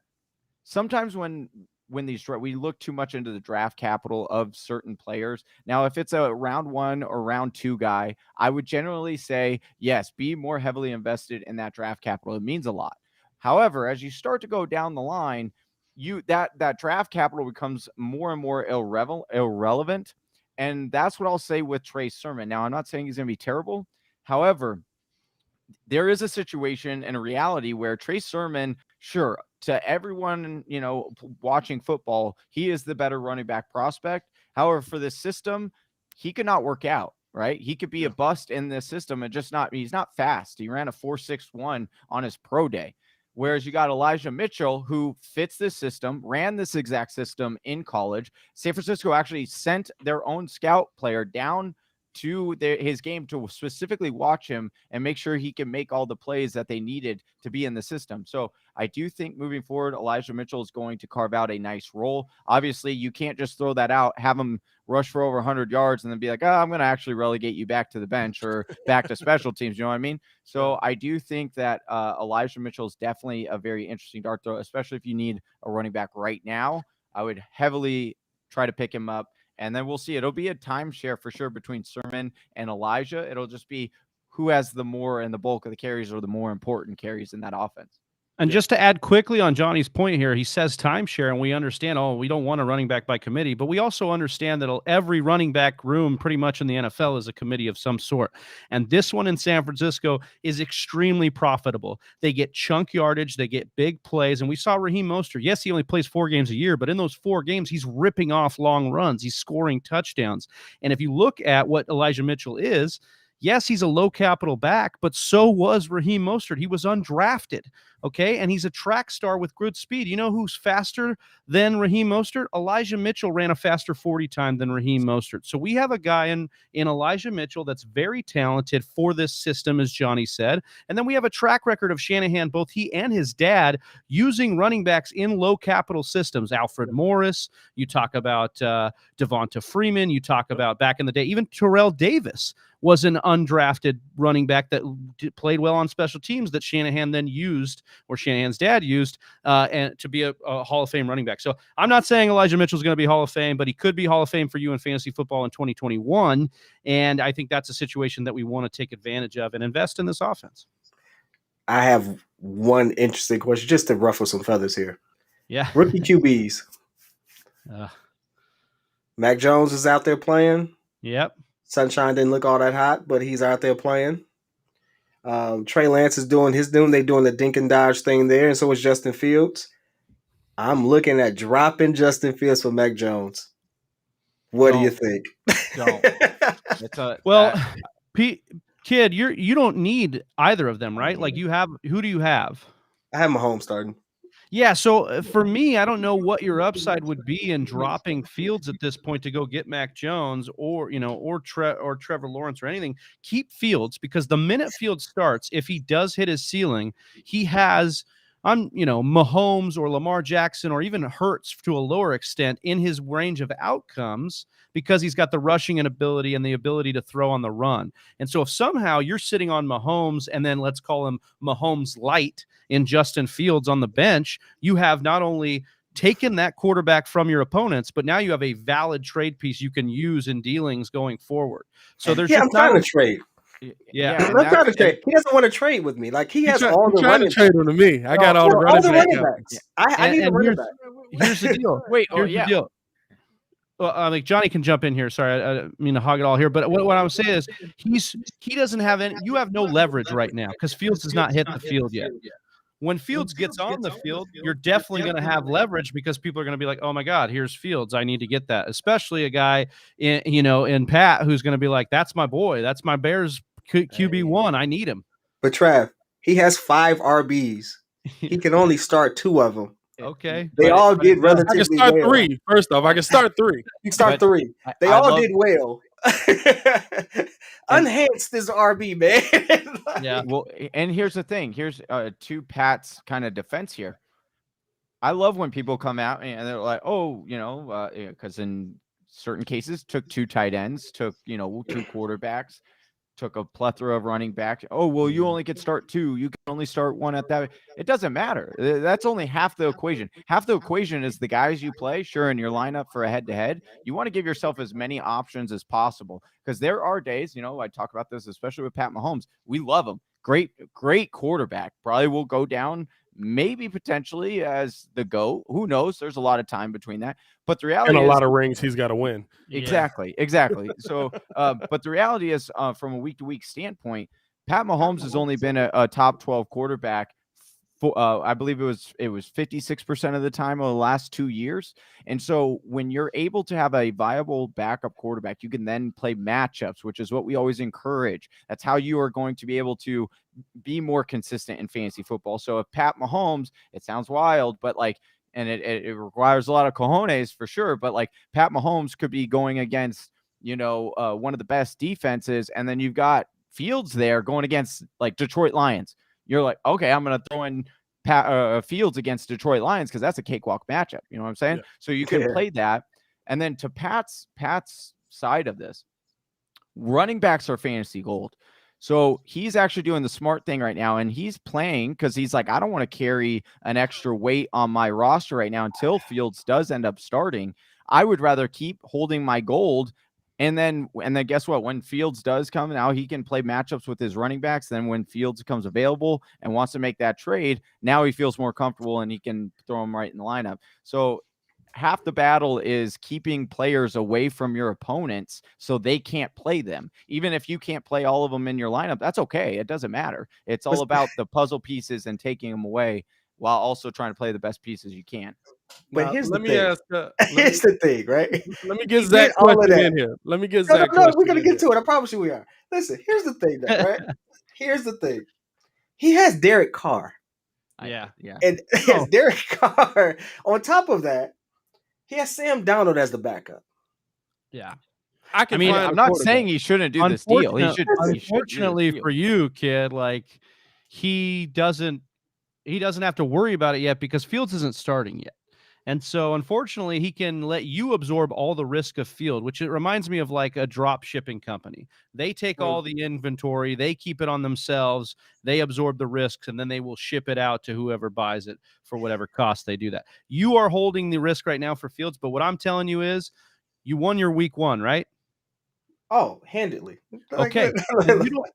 sometimes when we look too much into the draft capital of certain players. Now, if it's a round 1 or round 2 guy, I would generally say, yes, be more heavily invested in that draft capital. It means a lot. However, as you start to go down the line, that draft capital becomes more and more irrelevant. And that's what I'll say with Trey Sermon. Now, I'm not saying he's going to be terrible. However, there is a situation and a reality where Trey Sermon, sure, to everyone, watching football, he is the better running back prospect. However, for this system, he could not work out, right? He could be a bust in this system and he's not fast. He ran a 4.61 on his pro day. Whereas you got Elijah Mitchell, who fits this system, ran this exact system in college. San Francisco actually sent their own scout player down to his game to specifically watch him and make sure he can make all the plays that they needed to be in the system. So I do think moving forward, Elijah Mitchell is going to carve out a nice role. Obviously, you can't just throw that out, have him rush for over 100 yards and then be like, I'm going to actually relegate you back to the bench or back to special teams. You know what I mean? So I do think that Elijah Mitchell is definitely a very interesting dart throw, especially if you need a running back right now. I would heavily try to pick him up. And then we'll see. It'll be a timeshare for sure between Sermon and Elijah. It'll just be who has the more and the bulk of the carries or the more important carries in that offense. And just to add quickly on Johnny's point here, he says timeshare, and we understand, we don't want a running back by committee, but we also understand that every running back room pretty much in the NFL is a committee of some sort. And this one in San Francisco is extremely profitable. They get chunk yardage, they get big plays, and we saw Raheem Mostert. Yes, he only plays 4 games a year, but in those 4 games, he's ripping off long runs. He's scoring touchdowns. And if you look at what Elijah Mitchell is, yes, he's a low capital back, but so was Raheem Mostert. He was undrafted, okay? And he's a track star with good speed. You know who's faster than Raheem Mostert? Elijah Mitchell ran a faster 40 time than Raheem Mostert. So we have a guy in Elijah Mitchell that's very talented for this system, as Johnny said. And then we have a track record of Shanahan, both he and his dad, using running backs in low capital systems. Alfred Morris, you talk about Devonta Freeman, you talk about back in the day, even Terrell Davis was an undrafted running back that played well on special teams that Shanahan then used, or Shanahan's dad used, and to be a Hall of Fame running back. So I'm not saying Elijah Mitchell is going to be Hall of Fame, but he could be Hall of Fame for you in fantasy football in 2021. And I think that's a situation that we want to take advantage of and invest in this offense. I have one interesting question just to ruffle some feathers here. Yeah. Rookie QBs. Mac Jones is out there playing. Yep. Sunshine didn't look all that hot, but he's out there playing. Trey Lance is doing his thing. They're doing the dink and dodge thing there, and so is Justin Fields. I'm looking at dropping Justin Fields for Mac Jones. What do you think? Kid, you don't need either of them, right? Like who do you have? I have Mahomes starting. Yeah, so for me, I don't know what your upside would be in dropping Fields at this point to go get Mac Jones or Trevor Lawrence or anything. Keep Fields, because the minute Fields starts, if he does hit his ceiling, he has Mahomes or Lamar Jackson or even Hurts to a lower extent in his range of outcomes, because he's got the rushing ability and the ability to throw on the run. And so if somehow you're sitting on Mahomes and then let's call him Mahomes light in Justin Fields on the bench, you have not only taken that quarterback from your opponents, but now you have a valid trade piece you can use in dealings going forward. So there's I'm trying to trade. Yeah, I'm trying to trade. He doesn't want to trade with me. Like he has all the running backs. Trade with me. I got all the running backs. I need a running back. Here's the deal. The deal. Well, Johnny can jump in here. Sorry, I mean to hog it all here, but what I was saying is he doesn't have any. You have no leverage right now because Fields has not hit the field yet. When Fields gets on the field, you're definitely going to have leverage because people are going to be like, "Oh my God, here's Fields. I need to get that." Especially a guy in Pat who's going to be like, "That's my boy. That's my Bears QB1. I need him." But Trav, he has 5 RBs. He can only start 2 of them. Okay. They all did relatively I can start well. 3. First off, I can start 3. You start 3. They all did well. Enhanced this RB, man. Yeah. Well, and here's the thing. Here's to Pat's kind of defense here. I love when people come out and they're like, because in certain cases took 2 tight ends, took 2 quarterbacks, took a plethora of running backs. Oh, well, you only can start 2. You can only start 1 at that. It doesn't matter. That's only half the equation. Half the equation is the guys you play. Sure, in your lineup for a head-to-head, you want to give yourself as many options as possible, because there are days, I talk about this, especially with Pat Mahomes. We love him. Great quarterback. Probably will go down maybe potentially as the GOAT. Who knows? There's a lot of time between that. But the reality and is, a lot of rings he's got to win. Exactly. So, but the reality is, from a week-to-week standpoint, Pat Mahomes has only been a top 12 quarterback for, I believe it was 56% of the time over the last 2 years. And so when you're able to have a viable backup quarterback, you can then play matchups, which is what we always encourage. That's how you are going to be able to be more consistent in fantasy football. So if Pat Mahomes, it sounds wild, but and it requires a lot of cojones for sure, but Pat Mahomes could be going against, one of the best defenses, and then you've got Fields there going against Detroit Lions. You're like, okay, I'm going to throw in Fields against Detroit Lions because that's a cakewalk matchup. You know what I'm saying? Yeah. So you can play that. And then to Pat's side of this, running backs are fantasy gold. So he's actually doing the smart thing right now, and he's playing because he's like, I don't want to carry an extra weight on my roster right now until Fields does end up starting. I would rather keep holding my gold And then guess what? When Fields does come, now he can play matchups with his running backs. Then when Fields becomes available and wants to make that trade, now he feels more comfortable and he can throw him right in the lineup. So half the battle is keeping players away from your opponents so they can't play them. Even if you can't play all of them in your lineup, that's okay. It doesn't matter. It's all about the puzzle pieces and taking them away while also trying to play the best pieces you can. But Now, here's let the me thing. ask. Here's the thing, right? Let me get He Zach did all of question that. in here. Let me get No, Zach. we're question gonna in get here. to it. I promise you we are. Listen, here's the thing, though, right? Here's the thing. He has Derek Carr. Yeah. And has Derek Carr. On top of that, he has Sam Darnold as the backup. Yeah. I mean, I'm not saying he shouldn't do this deal. Unfortunately for you, kid, like he doesn't have to worry about it yet because Fields isn't starting yet. And so, unfortunately, he can let you absorb all the risk of Field, which it reminds me of like a drop shipping company. They take all the inventory, they keep it on themselves, they absorb the risks, and then they will ship it out to whoever buys it for whatever cost they do that. You are holding the risk right now for Fields, but what I'm telling you is you won your week 1, right? Oh, handedly. Okay.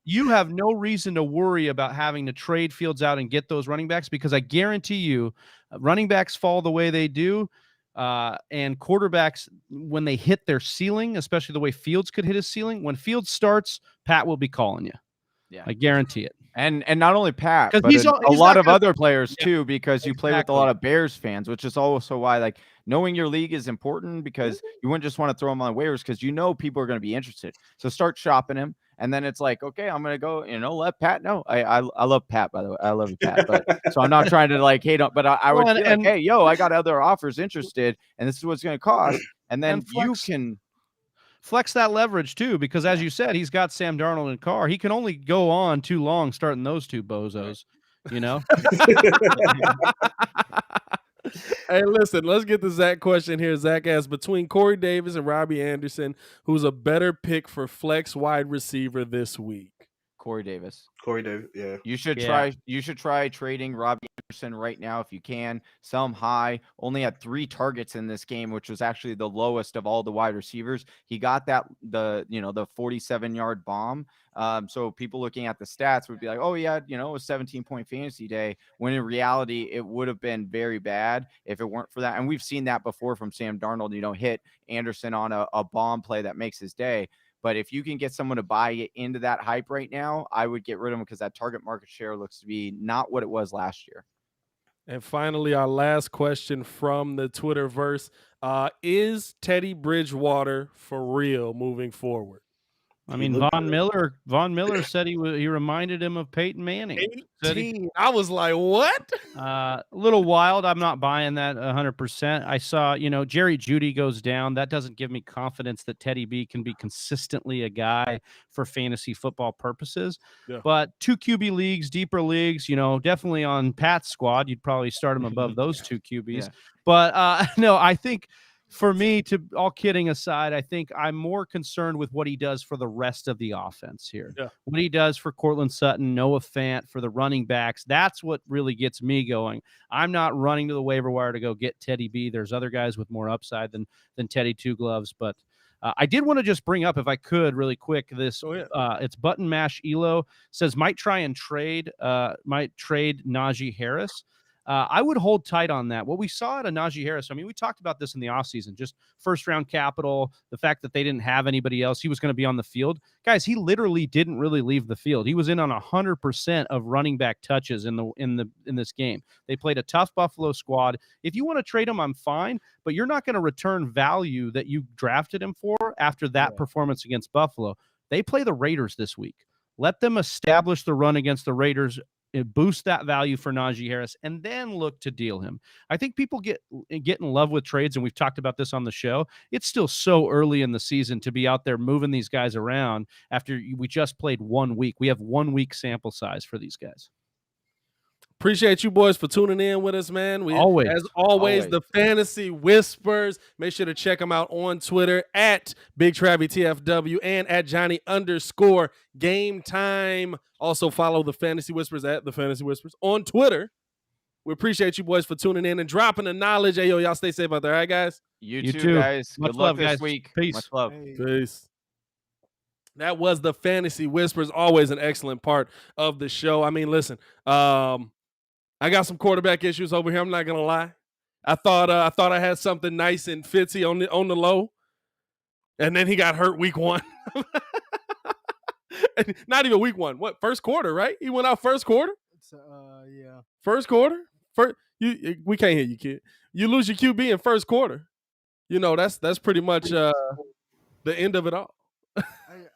You have no reason to worry about having to trade Fields out and get those running backs because I guarantee you running backs fall the way they do. And quarterbacks, when they hit their ceiling, especially the way Fields could hit his ceiling, when Fields starts, Pat will be calling you. Yeah, I guarantee it. And not only Pat, but he's a lot of gonna, other players too, because you play with a lot of Bears fans, which is also why like knowing your league is important because you wouldn't just want to throw him on waivers because you know people are going to be interested. So start shopping him. And then it's like, okay, I'm going to go, let Pat know. I love Pat, by the way. I love you, Pat. But so I'm not trying to like hate him, but I would be like, hey, I got other offers interested, and this is what it's going to cost. And then you can flex that leverage too, because as you said, he's got Sam Darnold and Carr. He can only go on too long starting those two bozos, Hey, listen, let's get the Zach question here. Zach asks, between Corey Davis and Robbie Anderson, who's a better pick for flex wide receiver this week? Corey Davis. Yeah. You should try trading Robbie Anderson right now if you can. Sell him high. Only had 3 targets in this game, which was actually the lowest of all the wide receivers. He got the 47-yard bomb. So people looking at the stats would be like, oh yeah, it was 17-point fantasy day, when in reality it would have been very bad if it weren't for that. And we've seen that before from Sam Darnold, hit Anderson on a bomb play that makes his day. But if you can get someone to buy into that hype right now, I would get rid of him because that target market share looks to be not what it was last year. And finally, our last question from the Twitterverse. Is Teddy Bridgewater for real moving forward? I mean, Von Miller said he reminded him of Peyton Manning. 18. I was like, what? A little wild. I'm not buying that 100%. I saw, Jerry Jeudy goes down. That doesn't give me confidence that Teddy B can be consistently a guy for fantasy football purposes. Yeah. But 2 QB leagues, deeper leagues, definitely on Pat's squad, you'd probably start him above those 2 QBs. Yeah. But no, I think for me, to all kidding aside, I think I'm more concerned with what he does for the rest of the offense here. Yeah. What he does for Cortland Sutton, Noah Fant, for the running backs. That's what really gets me going. I'm not running to the waiver wire to go get Teddy B. There's other guys with more upside than Teddy Two Gloves. But I did want to just bring up, if I could, really quick, this. It's Button Mash Elo says might trade Najee Harris. I would hold tight on that. What we saw at a Najee Harris, I mean, we talked about this in the offseason, just first-round capital, the fact that they didn't have anybody else. He was going to be on the field. Guys, he literally didn't really leave the field. He was in on 100% of running back touches in this game. They played a tough Buffalo squad. If you want to trade him, I'm fine, but you're not going to return value that you drafted him for after that performance against Buffalo. They play the Raiders this week. Let them establish the run against the Raiders, boost that value for Najee Harris, and then look to deal him. I think people get in love with trades, and we've talked about this on the show. It's still so early in the season to be out there moving these guys around after we just played 1 week. We have 1 week sample size for these guys. Appreciate you boys for tuning in with us, man. As always, the Fantasy Whispers. Make sure to check them out on Twitter at Big Travie TFW and at Johnny_Game Time. Also follow the Fantasy Whispers at the Fantasy Whispers on Twitter. We appreciate you boys for tuning in and dropping the knowledge. Hey, y'all stay safe out there. All right, guys? You too, guys. Much Good luck love, this guys. week. Peace. Much love. Peace. That was the Fantasy Whispers, always an excellent part of the show. I mean, listen, I got some quarterback issues over here. I'm not gonna lie. I thought I had something nice in Fitzy on the low, and then he got hurt week 1. Not even week 1. What, first quarter? Right? He went out first quarter. Yeah. First quarter. We can't hear you, kid. You lose your QB in first quarter. You know that's pretty much the end of it all.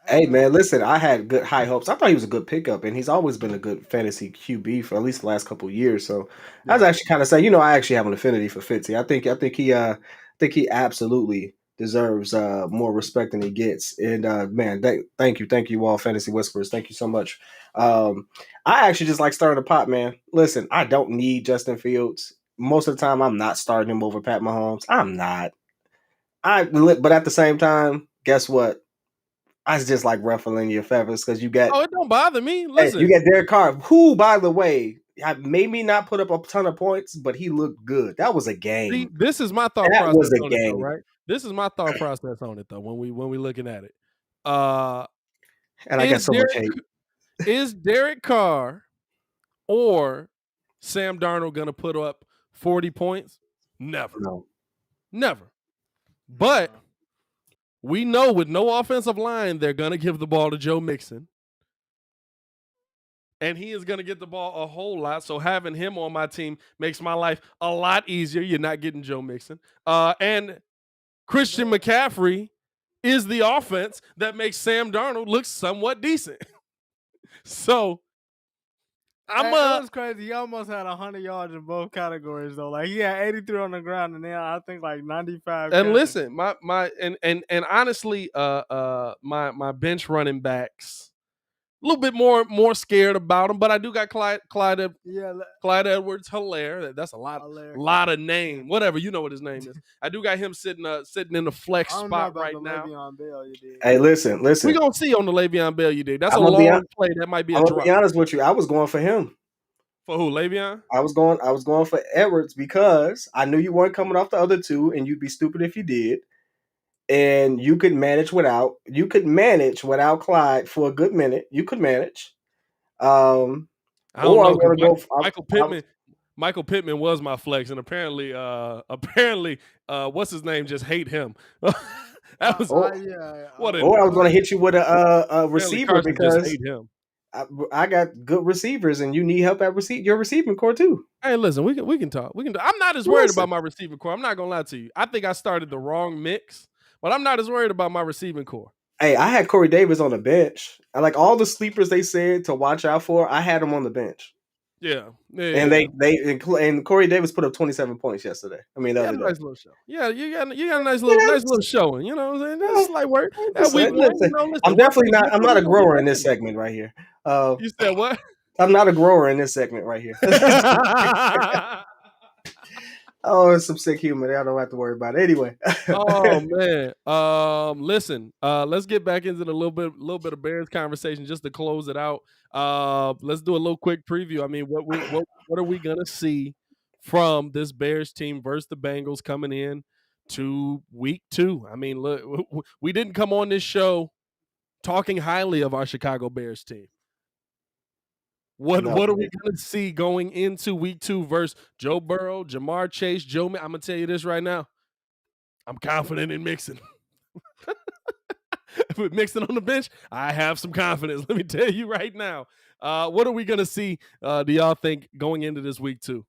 Hey man, listen, I had good high hopes. I thought he was a good pickup, and he's always been a good fantasy QB for at least the last couple of years. So I was actually kind of saying, I actually have an affinity for Fitzy. I think he absolutely deserves more respect than he gets. And man, thank you all, Fantasy Whisperers. Thank you so much. I actually just like starting a pot, man. Listen, I don't need Justin Fields. Most of the time, I'm not starting him over Pat Mahomes. I'm not. But at the same time, guess what? I just like ruffling your feathers because you got. Oh, it don't bother me. Listen, you got Derek Carr, who, by the way, maybe not put up a ton of points, but he looked good. That was a game. See, this is my thought process. That was a game, though, right? This is my thought process on it, though. When we looking at it, and I got so much hate. Is Derek Carr or Sam Darnold gonna put up 40 points? Never. No. Never. But we know with no offensive line, they're going to give the ball to Joe Mixon. And he is going to get the ball a whole lot. So having him on my team makes my life a lot easier. You're not getting Joe Mixon. And Christian McCaffrey is the offense that makes Sam Darnold look somewhat decent. So It was crazy. He almost had 100 yards in both categories, though. Like, he had 83 on the ground, and then I think like 95. And listen, and honestly, my bench running backs a little bit more scared about him, but I do got Clyde Edwards-Helaire. That's a lot of name. Whatever, you know what his name is. I do got him sitting in the flex spot right now. Hey, listen. We're gonna see on the Le'Veon Bell you did. That's a long play. That might be a drop. I'll be honest with you. I was going for him. For who, Le'Veon? I was going for Edwards because I knew you weren't coming off the other two, and you'd be stupid if you did. And you could manage without Clyde for a good minute. You could manage. I don't know. Michael Pittman was my flex, and apparently, what's his name? Just hate him. That was I was going to hit you with a receiver because just hate him. I got good receivers, and you need help at your receiving core too. Hey, listen, we can talk. I'm not as worried about my receiving core. I'm not gonna lie to you. I think I started the wrong mix, but I'm not as worried about my receiving core. Hey, I had Corey Davis on the bench. I like all the sleepers they said to watch out for. I had him on the bench. Yeah. And Corey Davis put up 27 points yesterday. I mean, that was a nice little show. Yeah, you got a nice little showing. You know what I'm saying? That's slight work. I'm definitely not. I'm not a grower in this segment right here. You said what? I'm not a grower in this segment right here. Oh, it's some sick humor. I don't have to worry about it anyway. Oh man. Listen. Let's get back into the little bit of Bears conversation just to close it out. Let's do a little quick preview. I mean, what are we gonna see from this Bears team versus the Bengals coming in to week 2? I mean, look, we didn't come on this show talking highly of our Chicago Bears team. What are we going to see going into week 2 versus Joe Burrow, Jamar Chase, I'm going to tell you this right now. I'm confident in Mixon. With Mixon on the bench, I have some confidence. Let me tell you right now. What are we going to see, do y'all think, going into this week 2?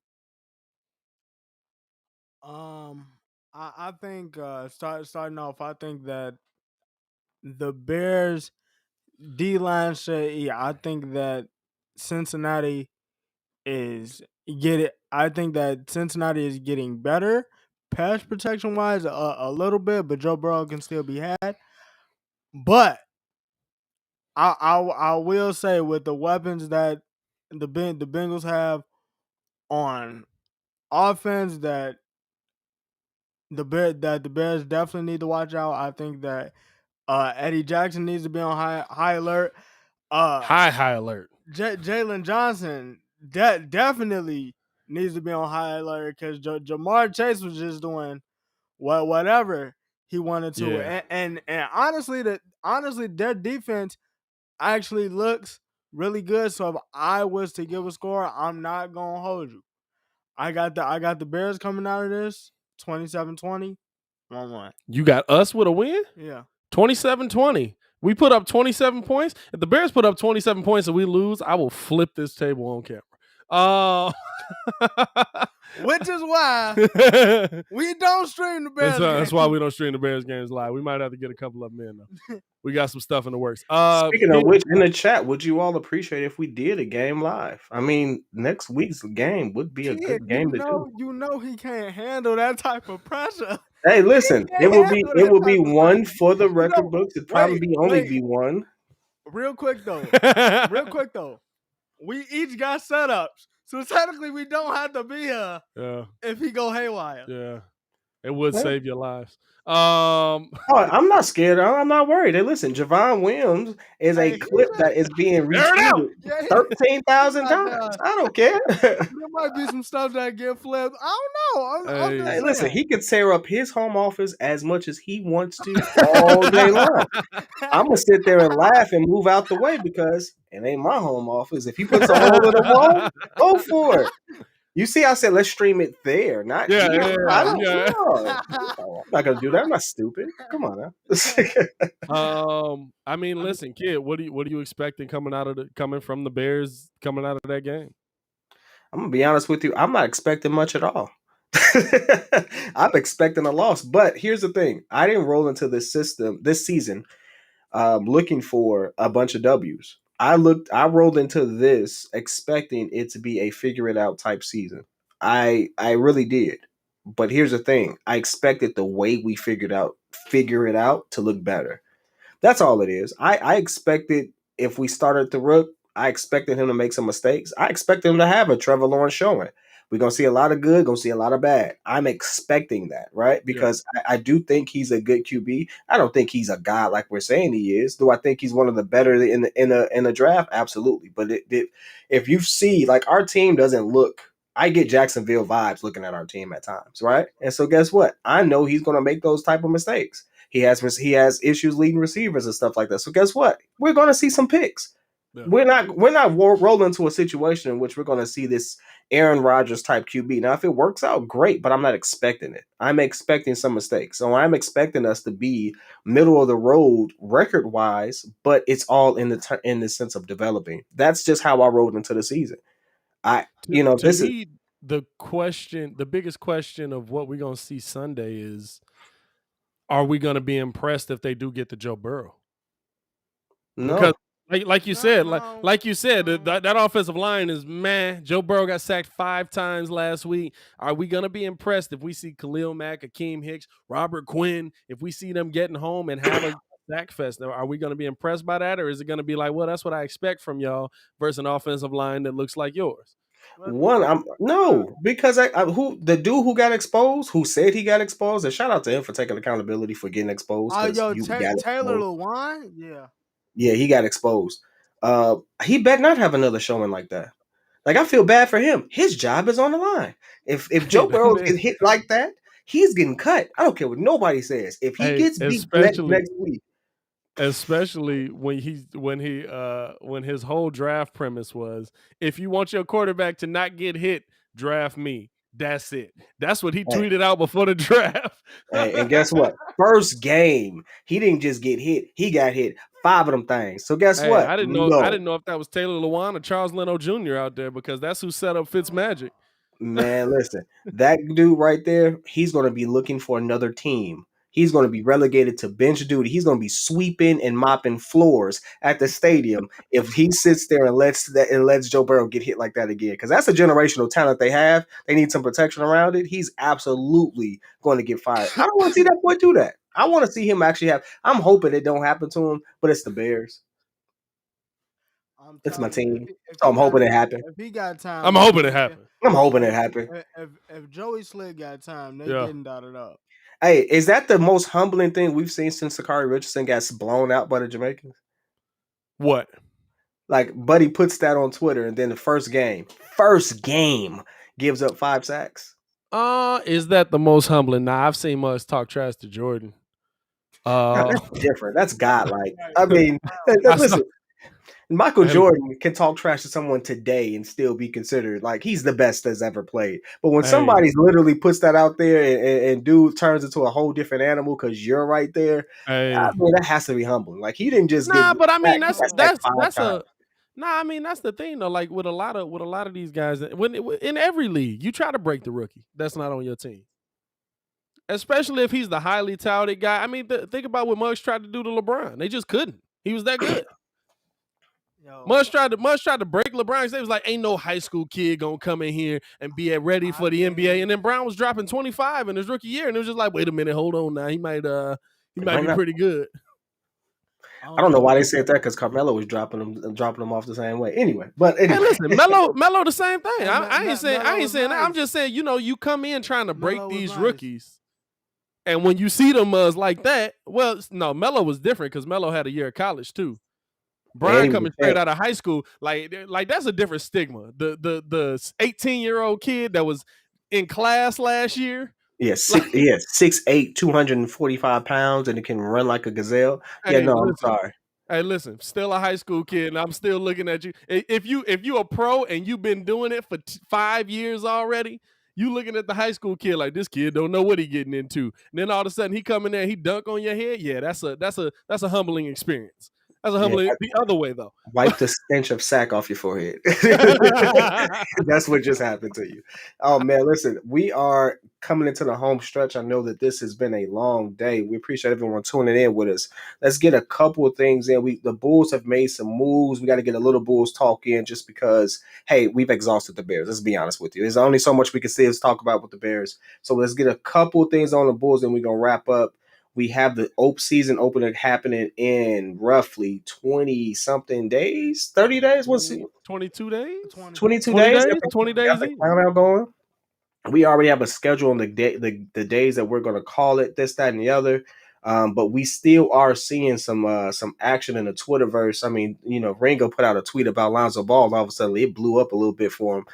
I think starting off, I think that the Bears D-line I think that Cincinnati is getting better pass protection wise a little bit, but Joe Burrow can still be had. But I will say, with the weapons that the Bengals have on offense, that the Bears definitely need to watch out. I think that Eddie Jackson needs to be on high alert. High alert. Jalen Johnson definitely needs to be on high alert because Jamar Chase was just doing whatever he wanted to. Yeah. And honestly, their defense actually looks really good. So if I was to give a score, I'm not gonna hold you. I got the Bears coming out of this 27-20, 1-1. You got us with a win? Yeah. 27-20. We put up 27 points. If the Bears put up 27 points and we lose, I will flip this table on camera. Which is why we don't stream the Bears. That's why we don't stream the Bears games live. We might have to get a couple of them in, though. We got some stuff in the works. Speaking of which, in the chat, would you all appreciate if we did a game live? I mean, next week's game would be a good game to do. You know he can't handle that type of pressure. Hey, listen, it will be one for the record books. It'd probably be one. Real quick though, we each got setups, so technically we don't have to be here. Yeah. If he go haywire. Yeah, it would save your lives. I'm not scared. I'm not worried. Hey, listen, Javon Williams is a clip that is being retweeted 13,000 times. I don't care. There might be some stuff that get flipped. I don't know. I'm hey, listen, he could tear up his home office as much as he wants to all day long. I'm gonna sit there and laugh and move out the way because it ain't my home office. If he puts a hole in the wall, go for it. You see, I said let's stream it there, not here. I'm not gonna do that. I'm not stupid. Come on now. I mean, listen, kid, what are you expecting coming from the Bears coming out of that game? I'm gonna be honest with you. I'm not expecting much at all. I'm expecting a loss. But here's the thing: I didn't roll into this season looking for a bunch of W's. I rolled into this expecting it to be a figure it out type season. I really did. But here's the thing. I expected the way we figure it out to look better. That's all it is. I expected if we started the rook, I expected him to make some mistakes. I expected him to have a Trevor Lawrence showing. We're going to see a lot of good, going to see a lot of bad. I'm expecting that, right? Because I do think he's a good QB. I don't think he's a guy like we're saying he is. Do I think he's one of the better in the draft? Absolutely. But if you see, like, our team doesn't look, I get Jacksonville vibes looking at our team at times, right? And so guess what? I know he's going to make those type of mistakes. He has issues leading receivers and stuff like that. So guess what? We're going to see some picks. Yeah. We're not rolling into a situation in which we're going to see this Aaron Rodgers type QB. Now, if it works out, great, but I'm not expecting it. I'm expecting some mistakes. So I'm expecting us to be middle of the road record wise, but it's all in the sense of developing. That's just how I rolled into the season. The biggest question of what we're going to see Sunday is, are we going to be impressed if they do get to Joe Burrow? No. Because like you said, that offensive line is man. Joe Burrow got sacked 5 times last week. Are we gonna be impressed if we see Khalil Mack, Akeem Hicks, Robert Quinn, if we see them getting home and have a sack fest? Now, are we gonna be impressed by that, or is it gonna be like, well, that's what I expect from y'all versus an offensive line that looks like yours? Because the dude who got exposed, who said he got exposed, and shout out to him for taking accountability for getting exposed. Taylor Lewan, yeah, he got exposed. He better not have another showing like that. Like, I feel bad for him. His job is on the line. If Joe Burrow gets hit like that, he's getting cut. I don't care what nobody says. If he gets beat next week. Especially when his whole draft premise was, if you want your quarterback to not get hit, draft me. That's it. That's what he tweeted out before the draft. And guess what? First game, he didn't just get hit. He got hit 5 of them things. So guess what? I didn't know if that was Taylor Lewan or Charles Leno Jr. out there, because that's who set up Fitzmagic. Man, listen, that dude right there, he's going to be looking for another team. He's going to be relegated to bench duty. He's going to be sweeping and mopping floors at the stadium if he sits there and lets Joe Burrow get hit like that again. Because that's a generational talent they have. They need some protection around it. He's absolutely going to get fired. I don't want to see that boy do that. I want to see him actually have. I'm hoping it don't happen to him, but it's the Bears. It's my team. So I'm hoping it happens. If he got time, I'm hoping it happens. I'm hoping it happens. If Joey Slick got time, they getting dotted up. Hey, is that the most humbling thing we've seen since Sakari Richardson got blown out by the Jamaicans? What? Like, Buddy puts that on Twitter, and then the first game gives up 5 sacks. Is that the most humbling? Nah, I've seen Muggs talk trash to Jordan. That's different. That's godlike. I mean, listen. Michael Jordan can talk trash to someone today and still be considered like he's the best that's ever played. But when somebody literally puts that out there and dude turns into a whole different animal because you're right there, I mean, that has to be humbling. Like he didn't just get. But I mean that's a. I mean that's the thing though. Like with a lot of these guys, when in every league, you try to break the rookie that's not on your team, especially if he's the highly touted guy. I mean, think about what Muggs tried to do to LeBron. They just couldn't. He was that good. Muggs tried to break LeBron. They was like, ain't no high school kid gonna come in here and be ready for the NBA. And then Brown was dropping 25 in his rookie year, and it was just like, wait a minute, hold on now. He might be pretty good. I don't know why they said that because Carmelo was dropping them off the same way. Anyway, but anyway. Hey, listen, Melo the same thing. I ain't saying that. I'm just saying, you come in trying to break these rookies, and when you see them like that, well, no, Melo was different because Melo had a year of college too. Brian coming straight out of high school, like that's a different stigma. The 18-year-old kid that was in class last year. Yeah, 6'8", 245 pounds, and it can run like a gazelle. I'm sorry. Hey, listen, still a high school kid, and I'm still looking at you. If you a pro and you've been doing it for 5 years already, you looking at the high school kid like this kid don't know what he getting into. And then all of a sudden he come in there, he dunk on your head. Yeah, that's a humbling experience. That's a humbling the other way though. Wipe the stench of sack off your forehead. That's what just happened to you. Oh man, listen, we are coming into the home stretch. I know that this has been a long day. We appreciate everyone tuning in with us. Let's get a couple of things in. The Bulls have made some moves. We got to get a little Bulls talk in just because, hey, we've exhausted the Bears. Let's be honest with you. There's only so much we can see us talk about with the Bears. So let's get a couple of things on the Bulls and we're going to wrap up. We have the season opener happening in roughly 20-something days, 30 days. What's it? 22 days? 22 days? 20 days. Countdown going. We already have a schedule on the days that we're going to call it, this, that, and the other. But we still are seeing some action in the Twitterverse. I mean, Ringo put out a tweet about Lonzo Ball, and all of a sudden it blew up a little bit for him,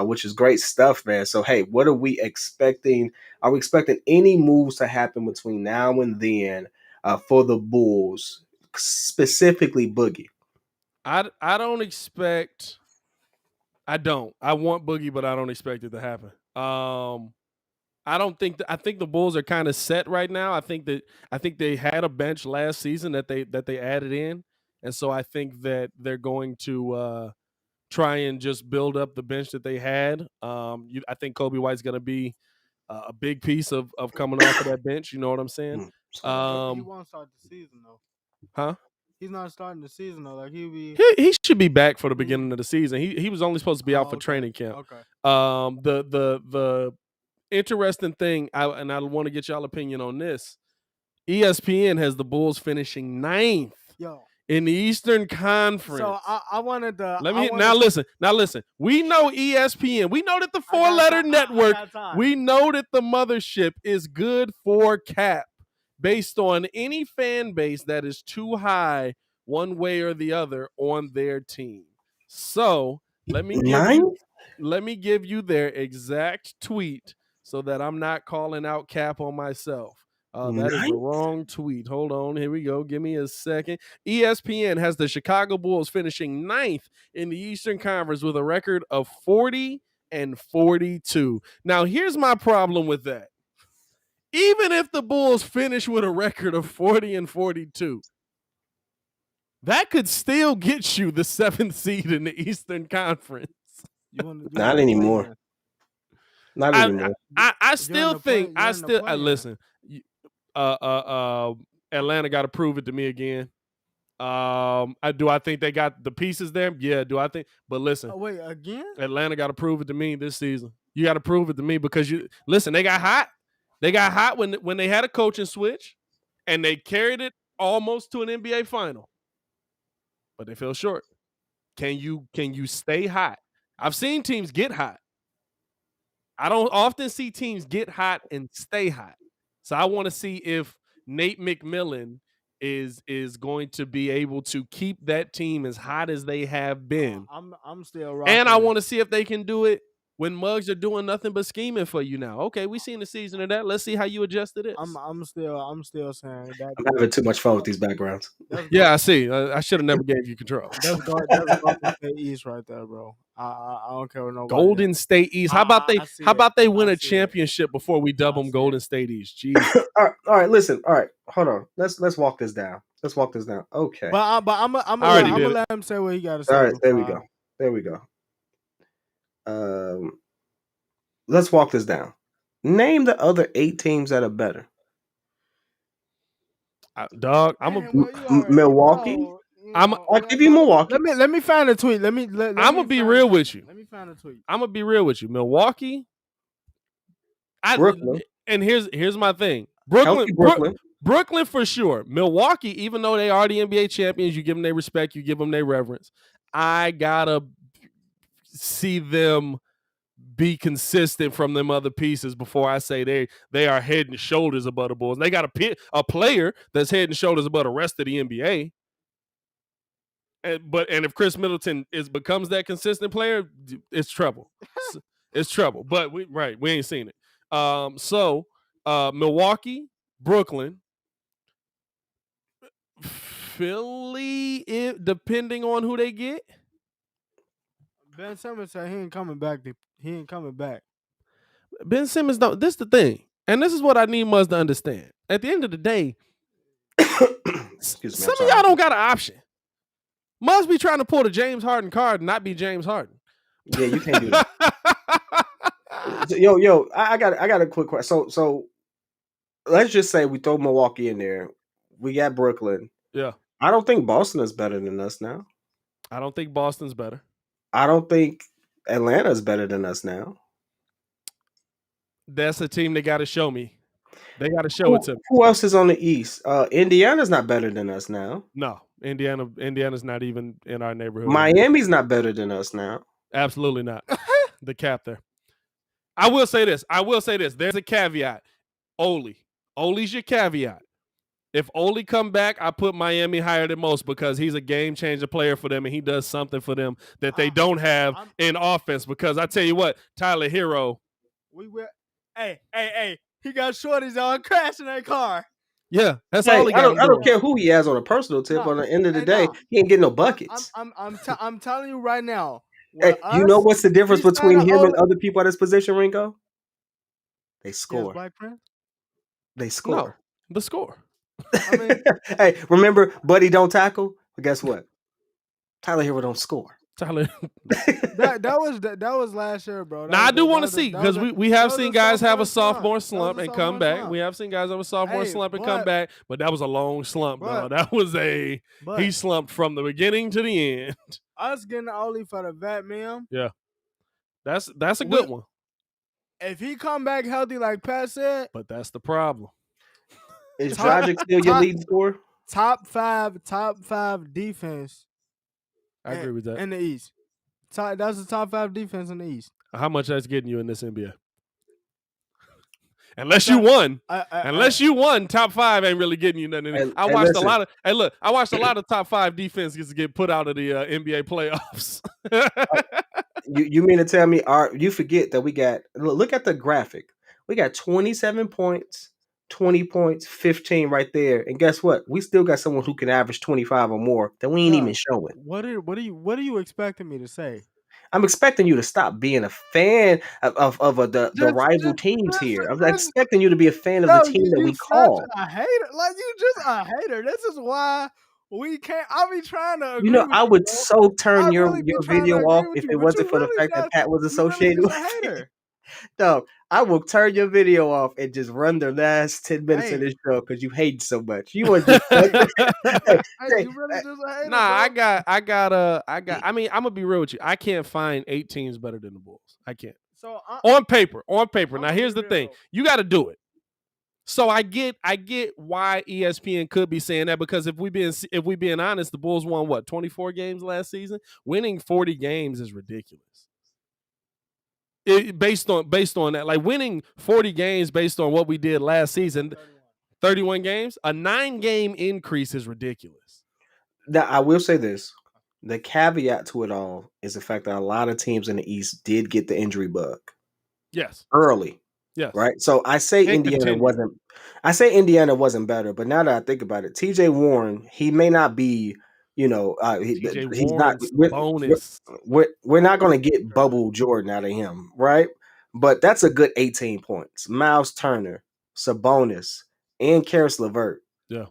which is great stuff, man. So, hey, what are we expecting? Are we expecting any moves to happen between now and then for the Bulls, specifically Boogie? I don't expect. I don't. I want Boogie, but I don't expect it to happen. I don't think I think the Bulls are kind of set right now. I think they had a bench last season that they added in, and so I think that they're going to try and just build up the bench that they had. I think Kobe White's going to be a big piece of coming off of that bench. You know what I'm saying? He won't start the season though. Huh? He's not starting the season though. Like he should be back for the beginning of the season. He was only supposed to be out for training camp. Okay. The interesting thing, I want to get y'all opinion on this. ESPN has the Bulls finishing 9th in the Eastern Conference. So I wanted to. Listen. We know ESPN. We know that the 4-letter network. We know that the mothership is good for cap based on any fan base that is too high one way or the other on their team. So let me give you their exact tweet so that I'm not calling out cap on myself. That is the wrong tweet. Hold on. Here we go. Give me a second. ESPN has the Chicago Bulls finishing 9th in the Eastern Conference with a record of 40-42. Now, here's my problem with that. Even if the Bulls finish with a record of 40-42, that could still get you the 7th seed in the Eastern Conference. Not anymore. Not anymore. I still think. Listen. Atlanta got to prove it to me again. Do I think they got the pieces there? Yeah. Do I think? But listen. Oh, wait, again? Atlanta got to prove it to me this season. You got to prove it to me because they got hot. They got hot when they had a coaching switch, and they carried it almost to an NBA final. But they fell short. Can you stay hot? I've seen teams get hot. I don't often see teams get hot and stay hot. So I want to see if Nate McMillan is going to be able to keep that team as hot as they have been. I'm still rocking. And I want to see if they can do it when mugs are doing nothing but scheming for you now. Okay, we seen the season of that. Let's see how you adjust to this. I'm still saying that. I'm having too much fun with these backgrounds. Yeah, I see. I should have never gave you control. That's Golden State East right there, bro. I don't care what nobody. Golden State East. How about they win a championship before we dub them Golden State East? Jeez. All right. Listen. All right. Hold on. Let's walk this down. Okay. But I'm gonna let him say what he got to say. All right. There we go. Let's walk this down. Name the other 8 teams that are better. Dog, Milwaukee. I'll give you Milwaukee. Let me find a tweet. I'm gonna be real with you. Let me find a tweet. I'm gonna be real with you. Milwaukee. Brooklyn. And here's my thing. Brooklyn for sure. Milwaukee, even though they are the NBA champions, you give them their respect, you give them their reverence. I gotta see them be consistent from them other pieces before I say they are head and shoulders above the Bulls. They got a player that's head and shoulders above the rest of the NBA. And if Chris Middleton becomes that consistent player, it's trouble. It's trouble. But we ain't seen it. So Milwaukee, Brooklyn, Philly, depending on who they get. Ben Simmons said he ain't coming back. Ben Simmons don't. This is the thing, and this is what I need Muzz to understand. At the end of the day, some of y'all don't got an option. Muzz be trying to pull the James Harden card and not be James Harden. Yeah, you can't do that. Yo, I got a quick question. So let's just say we throw Milwaukee in there. We got Brooklyn. Yeah. I don't think Boston is better than us now. I don't think Boston's better. I don't think Atlanta is better than us now. That's a team they got to show me. They got to show it to me. Who else is on the East? Indiana's not better than us now. No, Indiana's not even in our neighborhood. Miami's not better than us now. Absolutely not. The cap there. I will say this. There's a caveat. Oli's your caveat. If Oli come back, I put Miami higher than most because he's a game-changer player for them and he does something for them that they don't have in offense. Because I tell you what, Tyler Hero. Hey. He got shorties on crashing that car. Yeah, that's all he got. I don't care who he has on a personal tip. On the end of the day, he ain't getting no buckets. I'm telling you right now. Hey, you know what's the difference between him and other people at his position, Ringo? They score. They score. No, the score. I mean, hey, remember Buddy don't tackle? But guess what? Tyler Hero don't score. Tyler. that was last year, bro. Now I do want to see because we have seen guys have a sophomore slump and come back. We have seen guys have a sophomore slump and come back, but that was a long slump, bro. That was he slumped from the beginning to the end. Us getting Oli for the vet, man. Yeah, that's a good one. If he come back healthy, like Pat said, but that's the problem. Is Dragic still your leading scorer? Top five defense. I agree with that. In the East. That's the top 5 defense in the East. How much that's getting you in this NBA? Unless you won, top 5 ain't really getting you nothing. I watched a lot of top 5 defenses get put out of the NBA playoffs. You mean to tell me you forget that we got look at the graphic. We got 27 points. 20 points, 15 right there. And guess what? We still got someone who can average 25 or more that we ain't even showing. What are you expecting me to say? I'm expecting you to stop being a fan of the rival teams here. I'm expecting you to be a fan of the team that we call. A hater. Like you just a hater. This is why we can't. I'll be trying to agree I would so turn your video off if it wasn't for the fact that Pat was associated with it. No, I will turn your video off and just run the last 10 minutes of this show because you hate so much. You want just Nah, I got. I mean, I'm gonna be real with you. I can't find 8 teams better than the Bulls. I can't. So on paper. Now here's the thing: you got to do it. So I get why ESPN could be saying that because if we being honest, the Bulls won 24 games last season. Winning 40 games is ridiculous. Based on that, like winning 40 games based on what we did last season, 31 games, a 9-game increase is ridiculous. Now I will say this: The caveat to it all is the fact that a lot of teams in the East did get the injury bug. Yes. Early. Yes. Right. So I say Indiana wasn't better, but now that I think about it, TJ Warren, he may not be, he's not bonus. We're not going to get Bubble Jordan out of him, right? But that's a good 18 points. Miles Turner, Sabonis, and Karis LeVert. Yeah.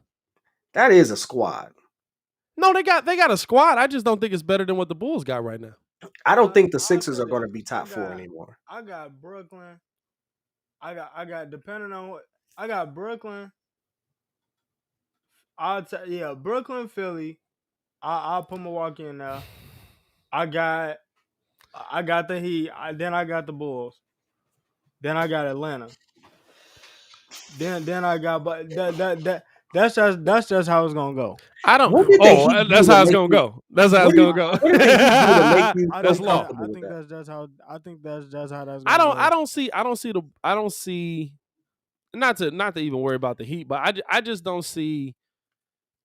That is a squad. No, they got a squad. I just don't think it's better than what the Bulls got right now. I don't think the Sixers are going to be top 4 anymore. I got Brooklyn. I got depending on what I got Brooklyn. Brooklyn, Philly. I'll put Milwaukee in there. I got the Heat. Then I got the Bulls. Then I got Atlanta. Then I got that's just how it's gonna go. I don't. That's how it's gonna go. That's how it's gonna go. That's law. I think that's just how that's gonna go. I don't see. Not to even worry about the Heat, but I just don't see.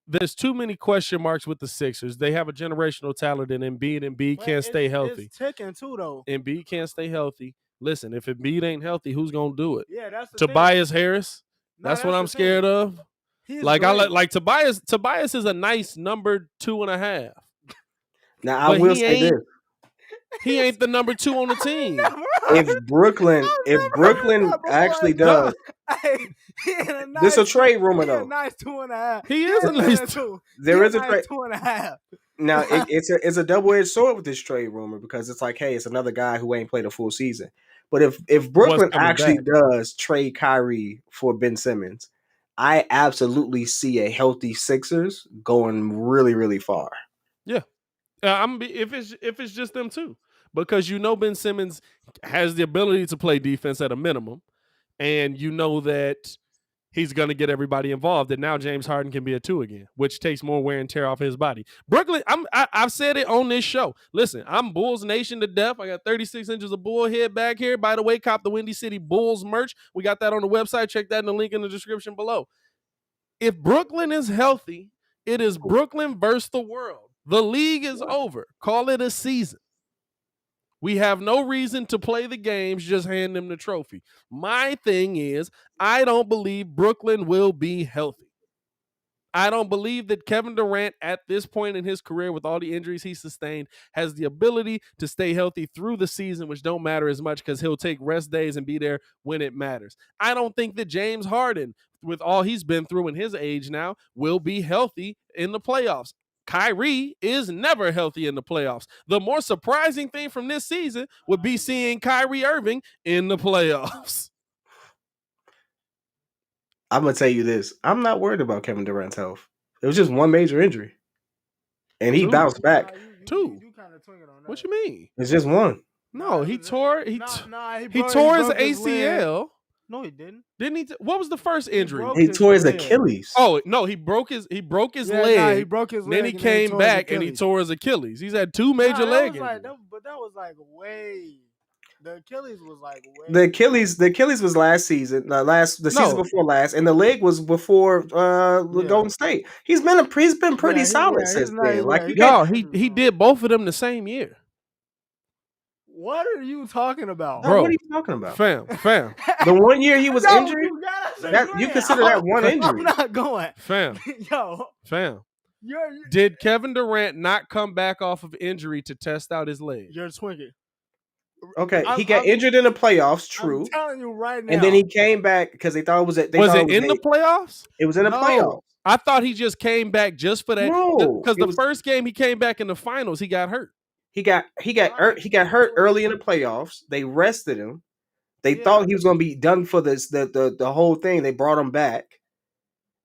There's too many question marks with the Sixers. They have a generational talent in Embiid. Embiid can't stay healthy. It's ticking too, though. Embiid can't stay healthy. Listen, if Embiid ain't healthy, who's gonna do it? Yeah, that's the Tobias thing. Harris. That's what I'm scared of. Like great. Tobias. Tobias is a nice number 2.5. Now I will say this: he ain't the number 2 on the team. If Brooklyn actually does, this is a trade rumor though. Nice 2.5. He is a nice 2. There is a trade 2.5. Now it's a double-edged sword with this trade rumor because it's like, hey, it's another guy who ain't played a full season. But if Brooklyn actually does trade Kyrie for Ben Simmons, I absolutely see a healthy Sixers going really, really far. Yeah, if it's just them two, because Ben Simmons has the ability to play defense at a minimum, and that he's going to get everybody involved. And now James Harden can be a 2 again, which takes more wear and tear off his body. Brooklyn, I've said it on this show. Listen, I'm Bulls Nation to death. I got 36 inches of bull head back here. By the way, cop the Windy City Bulls merch. We got that on the website. Check that in the link in the description below. If Brooklyn is healthy, it is Brooklyn versus the world. The league is over. Call it a season. We have no reason to play the games, just hand them the trophy. My thing is, I don't believe Brooklyn will be healthy. I don't believe that Kevin Durant at this point in his career with all the injuries he sustained has the ability to stay healthy through the season, which don't matter as much because he'll take rest days and be there when it matters. I don't think that James Harden, with all he's been through in his age now, will be healthy in the playoffs. Kyrie is never healthy in the playoffs. The more surprising thing from this season would be seeing Kyrie Irving in the playoffs. I'm going to tell you this. I'm not worried about Kevin Durant's health. It was just one major injury. And he bounced back. 2. What you mean? It's just one. No, he tore his ACL. No, he didn't. Didn't he? What was the first injury? He tore his Achilles. Oh no, he broke his leg. He broke his leg. Then he came back and he tore his Achilles. He's had 2 major leg injuries. But that was like way. The Achilles was like way. The Achilles was last season. Season before last, and the leg was before Golden State. He's been pretty solid since then. He did both of them the same year. What are you talking about? Bro, what are you talking about? Fam. The 1 year he was injured? You consider that one injury. I'm not going. Fam. Fam. Did Kevin Durant not come back off of injury to test out his leg? You're twinking. Okay, he got injured in the playoffs, true. I'm telling you right now. And then he came back because they thought it was in the playoffs? It was in the playoffs. I thought he just came back just for that. No, because the first game he came back in the finals, he got hurt. He got hurt early in the playoffs. They rested him. They thought he was going to be done for the whole thing. They brought him back.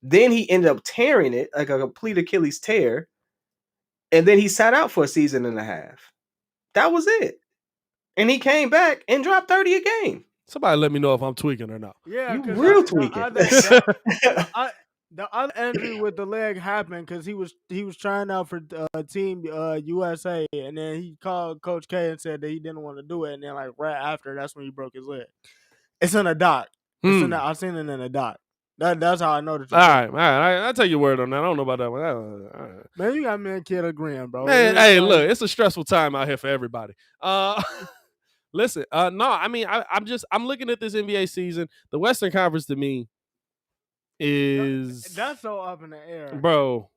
Then he ended up tearing it, like a complete Achilles tear. And then he sat out for a season and a half. That was it. And he came back and dropped 30 a game. Somebody let me know if I'm tweaking or not. Yeah, you real tweaking. The other injury with the leg happened because he was trying out for Team USA, and then he called Coach K and said that he didn't want to do it, and then like right after, that's when he broke his leg. It's in a doc. I've seen it in a doc. That's how I know the truth. All right. I'll take your word on that. I don't know about that one. All right. Man, you got me and kid agreeing, bro. Man, hey, look, it's a stressful time out here for everybody. Listen, no, I mean, I'm looking at this NBA season. The Western Conference to me is that's so up in the air, bro.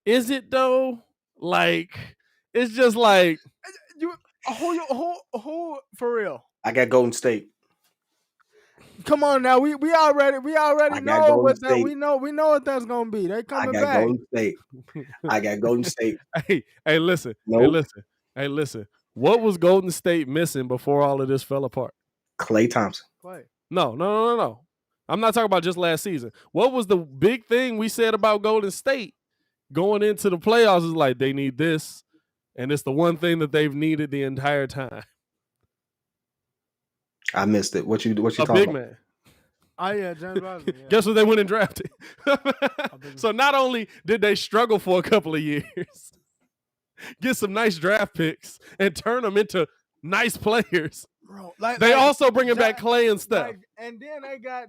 Is it though? Like, it's just like who for real? I got Golden State. Come on now, we already know what that we know what that's gonna be. They coming back. I got Golden State. I got Golden State. Hey, listen. Nope. Hey, listen. What was Golden State missing before all of this fell apart? Klay Thompson. No. I'm not talking about just last season. What was the big thing we said about Golden State going into the playoffs? Is like they need this, and it's the one thing that they've needed the entire time. I missed it. What you talking about? A big man. Oh yeah, James Wiseman. Yeah. Guess what they went and drafted? So not only did they struggle for a couple of years, get some nice draft picks and turn them into nice players. Bro, they also bringing back Klay and stuff. And then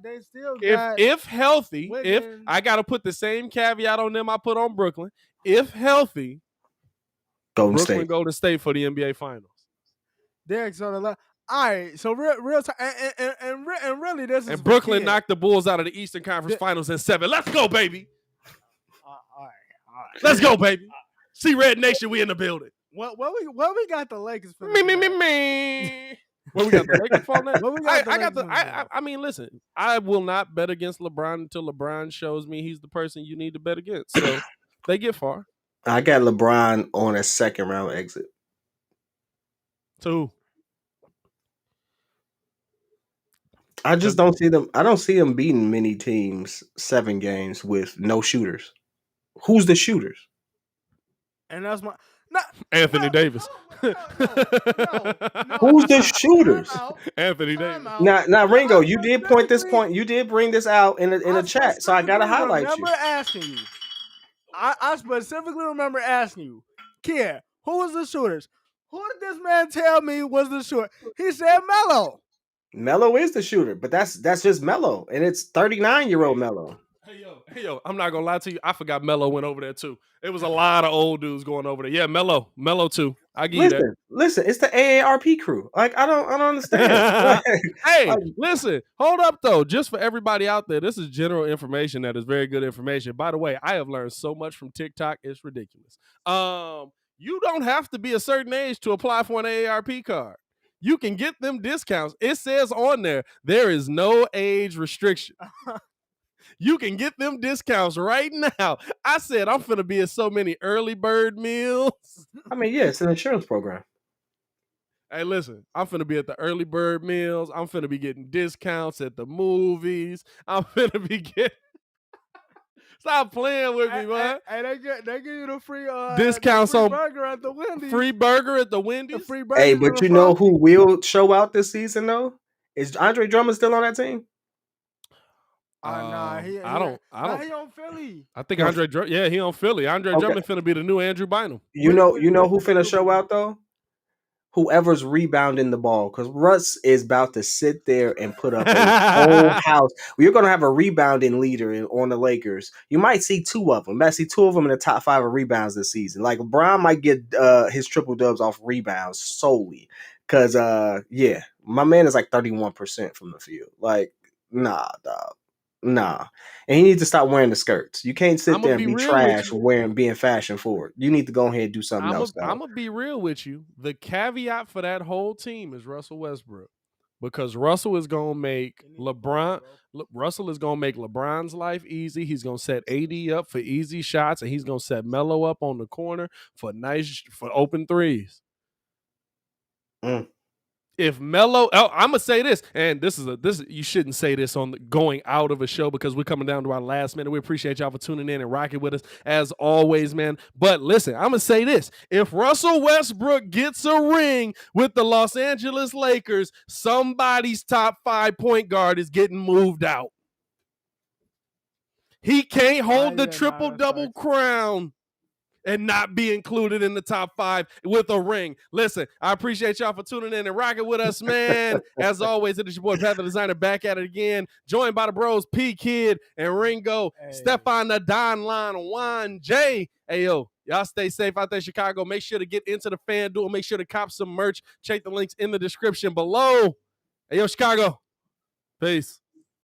they still got if healthy, Wiggins. if I got to put the same caveat on them I put on Brooklyn, if healthy, Golden State for the NBA Finals. Derek, so all right, so real time, and really this is. And Brooklyn knocked the Bulls out of the Eastern Conference Finals in 7. Let's go, baby. All right. Let's go, baby. See Red Nation, we in the building. What we got the Lakers for? Me. What we got the Lakers for now? I mean, listen, I will not bet against LeBron until LeBron shows me he's the person you need to bet against. So they get far. I got LeBron on a second round exit. To who? I just don't see them. I don't see them beating many teams 7 games with no shooters. Who's the shooters? And that's my Anthony Davis. Who's the shooters? Anthony Davis. Now, Ringo, you did point this point. You did bring this out in a chat, so I gotta highlight you. Asking you. I specifically remember asking you, Kier, who was the shooters? Who did this man tell me was the shooter? He said Melo. Melo is the shooter, but that's just Melo, and it's 39-year-old Melo. Hey yo, I'm not gonna lie to you. I forgot Melo went over there too. It was a lot of old dudes going over there. Yeah, Melo too. I give you that. Listen, it's the AARP crew. Like I don't understand. Hey, listen, hold up though. Just for everybody out there, this is general information that is very good information. By the way, I have learned so much from TikTok. It's ridiculous. You don't have to be a certain age to apply for an AARP card. You can get them discounts. It says on there is no age restriction. You can get them discounts right now. I said I'm finna be at so many early bird meals. I mean, yeah, it's an insurance program. Hey, listen, I'm finna be at the early bird meals. I'm finna be getting discounts at the movies. I'm finna be getting. Stop playing with me, man. Hey, they give you the free discounts free on burger at the Wendy's. Free burger at the Wendy's. Free burger. Hey, but you know who will show out this season though? Is Andre Drummond still on that team? Nah, he on Philly. I think Andre Drummond. Yeah, he on Philly. Andre Drummond finna be the new Andrew Bynum. You know who finna show out though? Whoever's rebounding the ball, because Russ is about to sit there and put up a whole house. You're going to have a rebounding leader on the Lakers. You might see 2 of them. You might see 2 of them in the top 5 of rebounds this season. Like LeBron might get his triple dubs off rebounds solely, because my man is like 31% from the field. Like, nah, dog. Nah. And he needs to stop wearing the skirts. You can't sit there and be trash being fashion forward. You need to go ahead and do something else. I'm going to be real with you. The caveat for that whole team is Russell Westbrook. Because Russell is going to make LeBron's life easy. He's going to set AD up for easy shots, and he's going to set Melo up on the corner for open threes. If Melo, I'm gonna say this, and this you shouldn't say this on going out of a show because we're coming down to our last minute. We appreciate y'all for tuning in and rocking with us as always, man. But listen, I'm gonna say this: if Russell Westbrook gets a ring with the Los Angeles Lakers, somebody's top 5 point guard is getting moved out. He can't hold the triple-double crown and not be included in the top 5 with a ring. Listen, I appreciate y'all for tuning in and rocking with us, man. As always, it is your boy, Pat the Designer, back at it again. Joined by the bros, P Kid and Ringo, Stefan the Don Lon, Juan J. Hey, yo, y'all stay safe out there in Chicago. Make sure to get into the FanDuel. Make sure to cop some merch. Check the links in the description below. Hey, yo, Chicago. Peace.